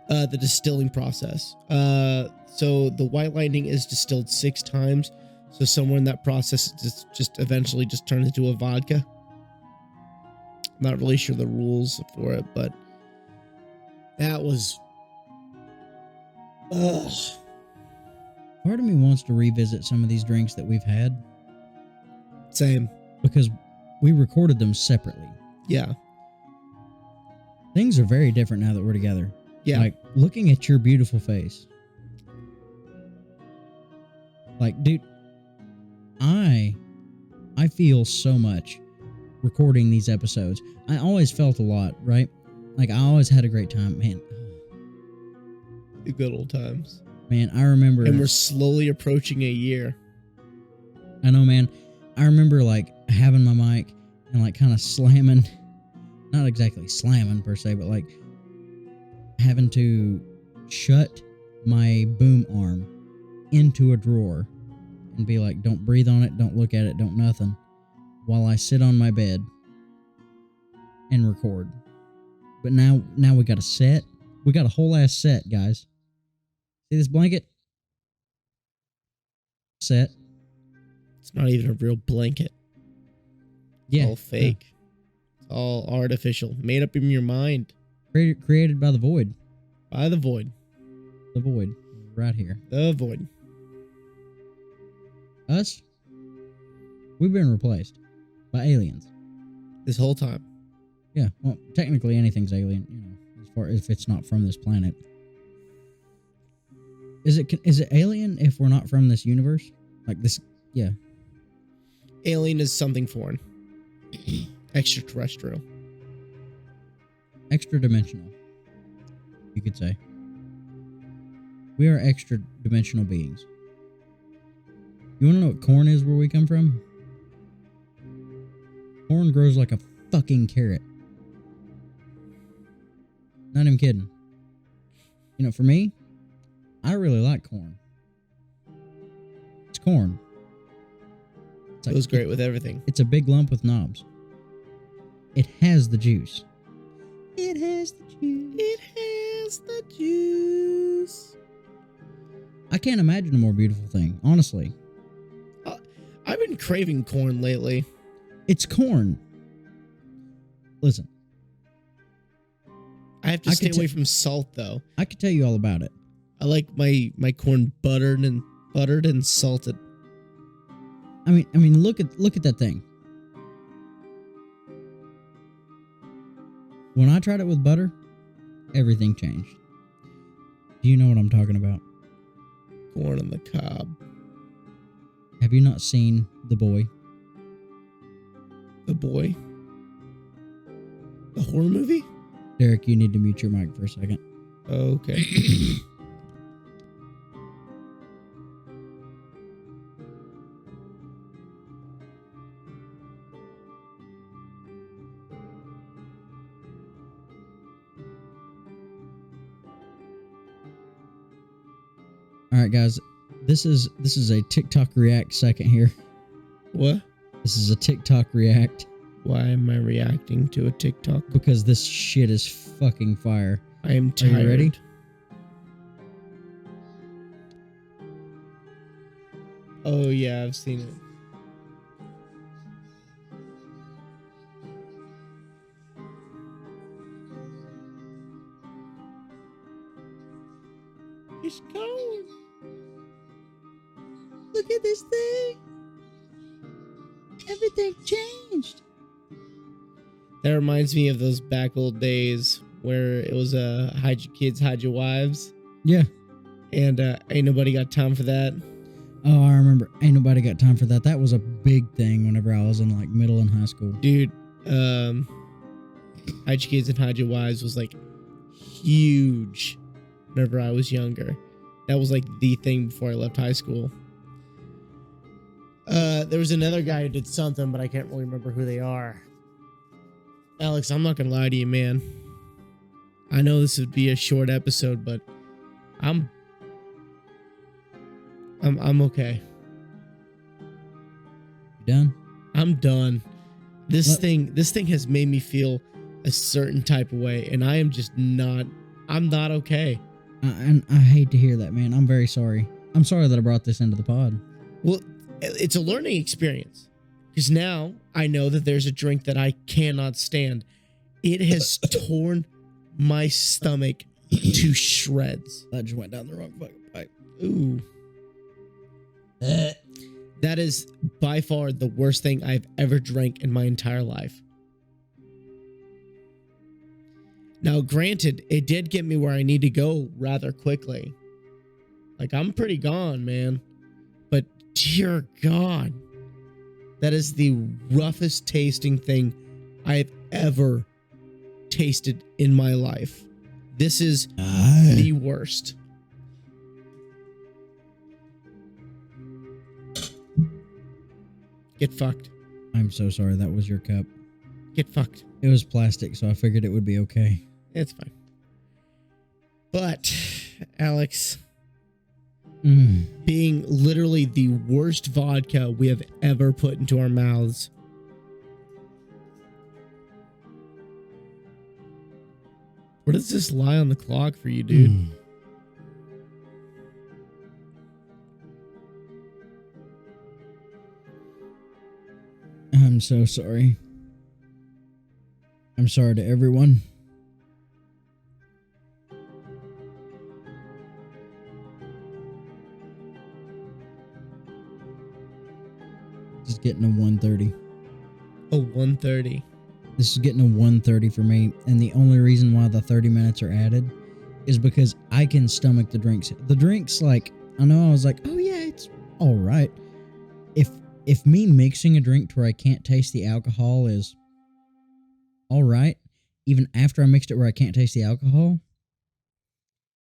The distilling process. So the White Lightning is distilled 6 times. So somewhere in that process, it just eventually just turns into a vodka. I'm not really sure the rules for it, but that was. Ugh. Part of me wants to revisit some of these drinks that we've had Same. because we recorded them separately. Yeah. Things are very different now that we're together. Yeah. Like, looking at your beautiful face. Like, dude, I feel so much recording these episodes. I always felt a lot, right? Like, I always had a great time. Man, The good old times. man, I remember... And we're slowly approaching a year. I know, man. I remember, like, having my mic and, like, kind of slamming... Not exactly slamming, per se, but, like, having to shut my boom arm into a drawer and be like, don't breathe on it, don't look at it, don't nothing, while I sit on my bed and record. But now we got a set. We got a whole ass set, guys. See this blanket? Set. It's not even a real blanket. It's Yeah. all fake. It's all artificial. Made up in your mind. Created by the void. By the void. The void. Right here. The void. Us? We've been replaced by aliens. This whole time. Yeah, well, technically anything's alien, you know, as far as if it's not from this planet. Is it alien if we're not from this universe? Like this, yeah. Alien is something foreign. Extraterrestrial. Extra dimensional, you could say. We are extra dimensional beings. You want to know what corn is where we come from? Corn grows like a fucking carrot. Not even kidding. You know, for me, I really like corn. It's corn. It's It like, goes great with everything. it's a big lump with knobs. It has the juice. It has the juice. It has the juice. I can't imagine a more beautiful thing, honestly. I've been craving corn lately. It's corn. Listen, I have to I stay could away from salt, though. I could tell you all about it. I like my corn buttered and salted. I mean, look at that thing. When I tried it with butter, everything changed. Do you know what I'm talking about? Corn on the cob. Have you not seen The Boy? The Boy. The horror movie? Derek, you need to mute your mic for a second. Okay. All right, guys. This is a TikTok react second here. What? This is a TikTok react Why am I reacting to a TikTok? because this shit is fucking fire. I am Are tired. you ready? Oh yeah, I've seen it. It's cold. Look at this thing. Everything changed. That reminds me of those back old days where it was hide your kids, hide your wives, Yeah. and ain't nobody got time for that. Oh, I remember. Ain't nobody got time for that. That was a big thing whenever I was in like middle and high school. Dude, hide your kids and hide your wives was like huge whenever I was younger. That was like the thing before I left high school. There was another guy who did something, but I can't really remember who they are. Alex, I'm not gonna lie to you, man. I know this would be a short episode, but I'm okay. Done? I'm done. This What? thing has made me feel a certain type of way, and I am just not. I'm not okay. And I hate to hear that, man. I'm very sorry. I'm sorry that I brought this into the pod. Well, it's a learning experience because now I know that there's a drink that I cannot stand. It has torn my stomach to shreds. That just went down the wrong fucking pipe. Ooh. That is by far the worst thing I've ever drank in my entire life. Now, granted, it did get me where I need to go rather quickly. Like, I'm pretty gone, man. But dear God, that is the roughest tasting thing I've ever tasted in my life. This is the worst. Get fucked. I'm so sorry. That was your cup. Get fucked. It was plastic, so I figured it would be okay. It's fine. But, Alex, being literally the worst vodka we have ever put into our mouths, where does this lie on the clock for you, dude? I'm so sorry. I'm sorry to everyone. This is getting a 130. Oh, 130. This is getting a 130 for me, and the only reason why the 30 minutes are added is because I can stomach the drinks. The drinks, like, I know I was like, oh yeah, it's all right. If me mixing a drink to where I can't taste the alcohol is all right, even after I mixed it where I can't taste the alcohol,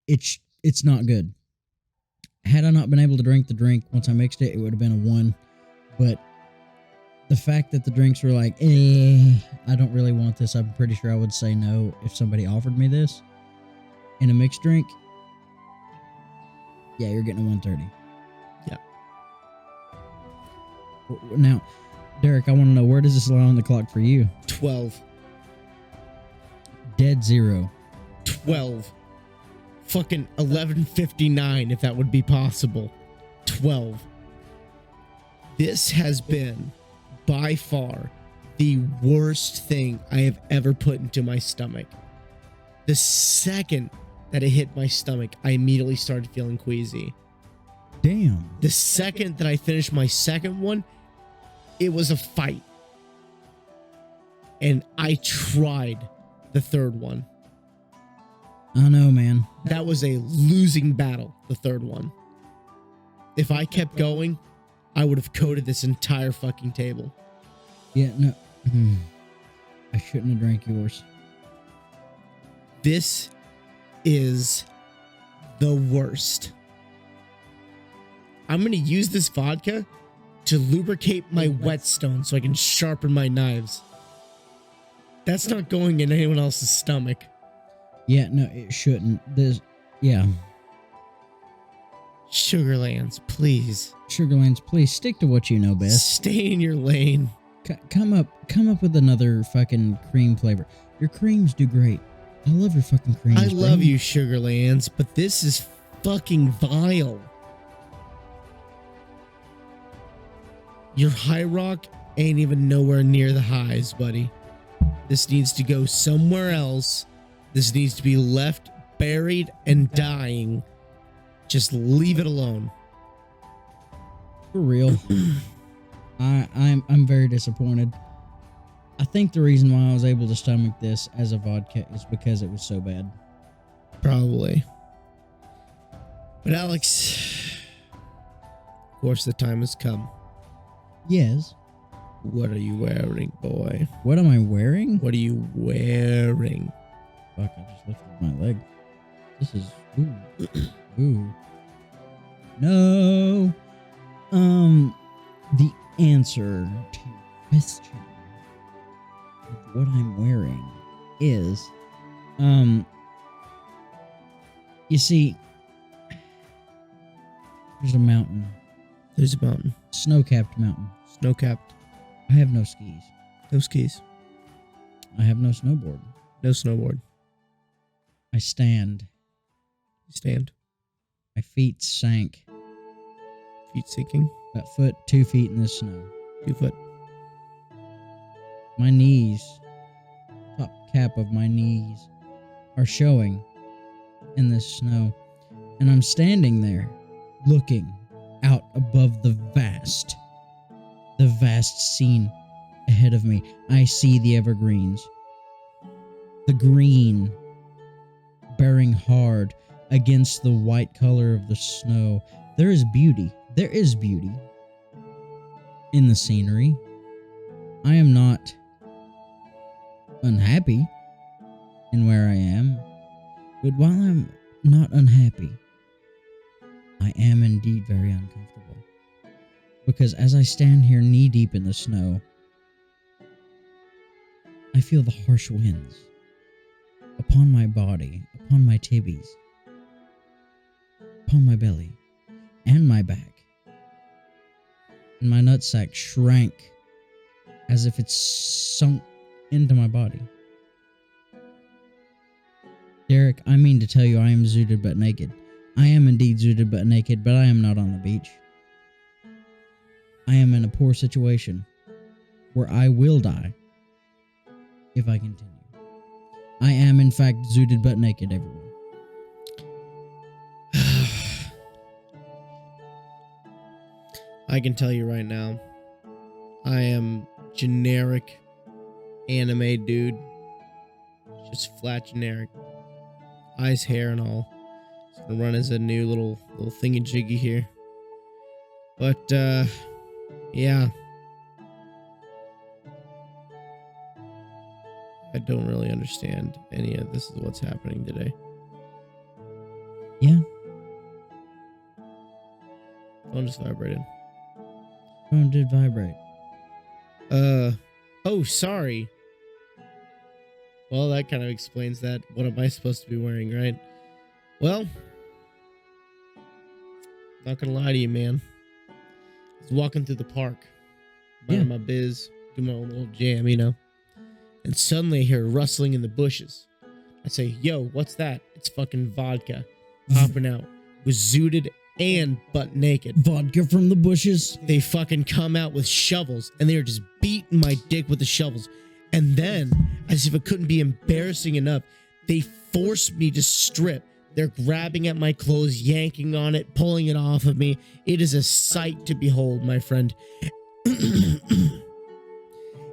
it's not good. Had I not been able to drink the drink once I mixed it, it would have been a 1. But the fact that the drinks were like, I don't really want this, I'm pretty sure I would say no if somebody offered me this in a mixed drink. Yeah, you're getting a 130. Yeah. Now, Derek, I want to know, where does this lie on the clock for you? 12. Dead zero. 12. Fucking 11:59, if that would be possible. 12. This has been by far the worst thing I have ever put into my stomach. The second that it hit my stomach, I immediately started feeling queasy. Damn. The second that I finished my second one, it was a fight. And I tried the third one. I know, man. That was a losing battle, the third one. If I kept going, I would have coated this entire fucking table. Yeah, no. I shouldn't have drank yours. This is the worst. I'm going to use this vodka to lubricate my whetstone so I can sharpen my knives. That's not going in anyone else's stomach. Yeah, no, it shouldn't. Yeah. Sugarlands, please. Sugarlands, please stick to what you know best. Stay in your lane. Come up with another fucking cream flavor. Your creams do great. I love your fucking creams. I love you, Sugarlands, but this is fucking vile. Your high rock ain't even nowhere near the highs, buddy. This needs to go somewhere else. This needs to be left buried and dying. Just leave it alone. For real. I'm very disappointed. I think the reason why I was able to stomach this as a vodka is because it was so bad. Probably. But Alex, of course the time has come. Yes. What are you wearing, boy? What am I wearing? What are you wearing? Fuck, I just lifted my leg. This is... Ooh. Ooh. No. The answer to your question of what I'm wearing is... You see... There's a mountain There's a mountain. Snow-capped mountain. Snow-capped. I have no skis. No skis. I have no snowboard. No snowboard. I stand. You stand. My feet sank. Feet sinking. That foot, 2 feet in the snow. 2 foot. My knees, top cap of my knees, are showing in this snow. And I'm standing there, looking out above the vast scene ahead of me. I see the evergreens. The green bearing hard against the white color of the snow. There is beauty. There is beauty in the scenery. I am not unhappy in where I am, but while I'm not unhappy, I am indeed very uncomfortable. Because as I stand here knee deep in the snow, I feel the harsh winds upon my body, upon my tibbies, upon my belly, and my back. And my nutsack shrank as if it's sunk into my body. Derek, I mean to tell you I am zooted but naked. I am indeed zooted but naked, but I am not on the beach. I am in a poor situation where I will die if I continue. I am in fact zooted but naked, everyone. I can tell you right now, I am generic anime dude. Just flat generic. Eyes, hair, and all. It's gonna run as a new little thingy-jiggy here. But, yeah. I don't really understand any of this is what's happening today. Yeah. Phone just vibrated. Phone did vibrate. Oh, sorry. Well, that kind of explains that. What am I supposed to be wearing, right? Well, not gonna lie to you, man. I was walking through the park, minding my biz, doing my own little jam, you know. And suddenly I hear rustling in the bushes. I say, yo, what's that? It's fucking Vodka. Hopping out. Was zooted and butt naked. Vodka from the bushes. They fucking come out with shovels and they are just beating my dick with the shovels. And then, as if it couldn't be embarrassing enough, they force me to strip. They're grabbing at my clothes, yanking on it, pulling it off of me. It is a sight to behold, my friend.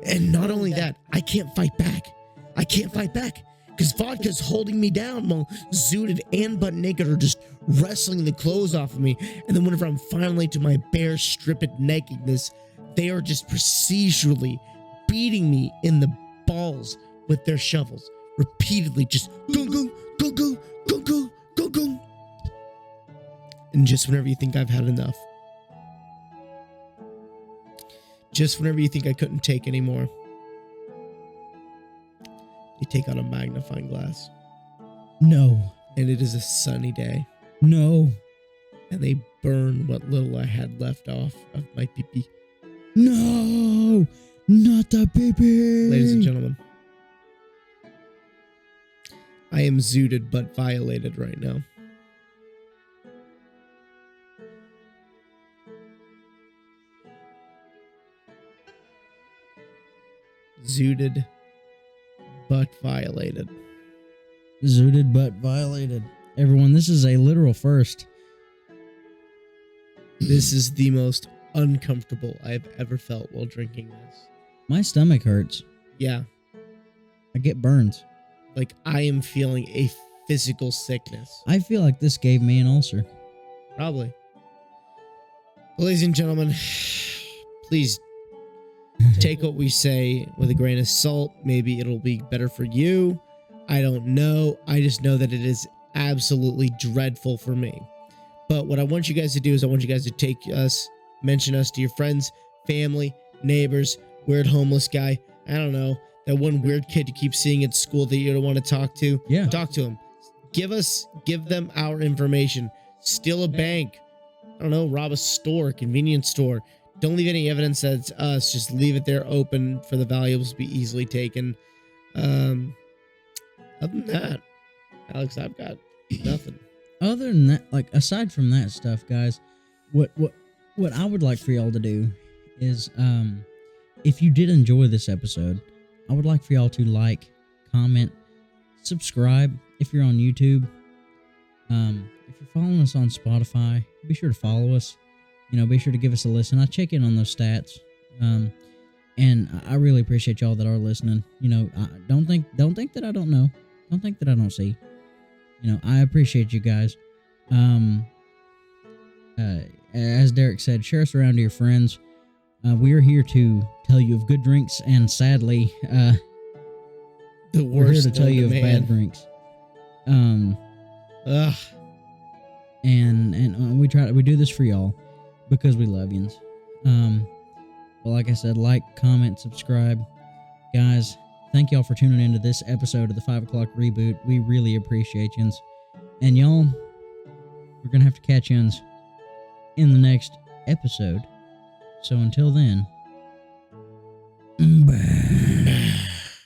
And not only that, I can't fight back. I can't fight back. Because Vodka's holding me down while zooted and butt naked are just wrestling the clothes off of me. And then whenever I'm finally to my bare, stripped nakedness, they are just procedurally beating me in the balls with their shovels. Repeatedly, just go, go, go, go, go, go, go, go. And just whenever you think I've had enough. Just whenever you think I couldn't take anymore. They take out a magnifying glass. No. And it is a sunny day. No. And they burn what little I had left off of my pee-pee. No. Not the pee-pee. Ladies and gentlemen. I am zooted but violated right now. Zooted but violated. Zooted but violated. Everyone, this is a literal first. This is the most uncomfortable I've ever felt while drinking this. My stomach hurts. Yeah. I get burns. Like I am feeling a physical sickness. I feel like this gave me an ulcer. Probably. Ladies and gentlemen, please take what we say with a grain of salt. Maybe it'll be better for you. I don't know. I just know that it is absolutely dreadful for me. But what I want you guys to do is I want you guys to take us, mention us to your friends, family, neighbors, weird homeless guy. I don't know. That one weird kid you keep seeing at school that you don't want to talk to. Yeah. Talk to him. Give them our information. Steal a bank. I don't know, rob a store, convenience store. Don't leave any evidence that it's us. Just leave it there open for the valuables to be easily taken. Other than that, Alex, I've got nothing. Other than that, like aside from that stuff, guys, what I would like for y'all to do is, if you did enjoy this episode, I would like for y'all to like, comment, subscribe if you're on YouTube. If you're following us on Spotify, be sure to follow us. Be sure to give us a listen. I check in on those stats. And I really appreciate y'all that are listening. Don't think that I don't know. Don't think that I don't see. I appreciate you guys. As Derek said, share us around to your friends. We are here to tell you of good drinks, and sadly, The we're here worst to tell you of man. bad drinks. Ugh. And we do this for y'all because we love yous. But like I said, like, comment, subscribe, guys. Thank y'all for tuning into this episode of the 5 o'clock reboot. We really appreciate yous. And y'all, we're gonna have to catch yous in the next episode. So until then, bye.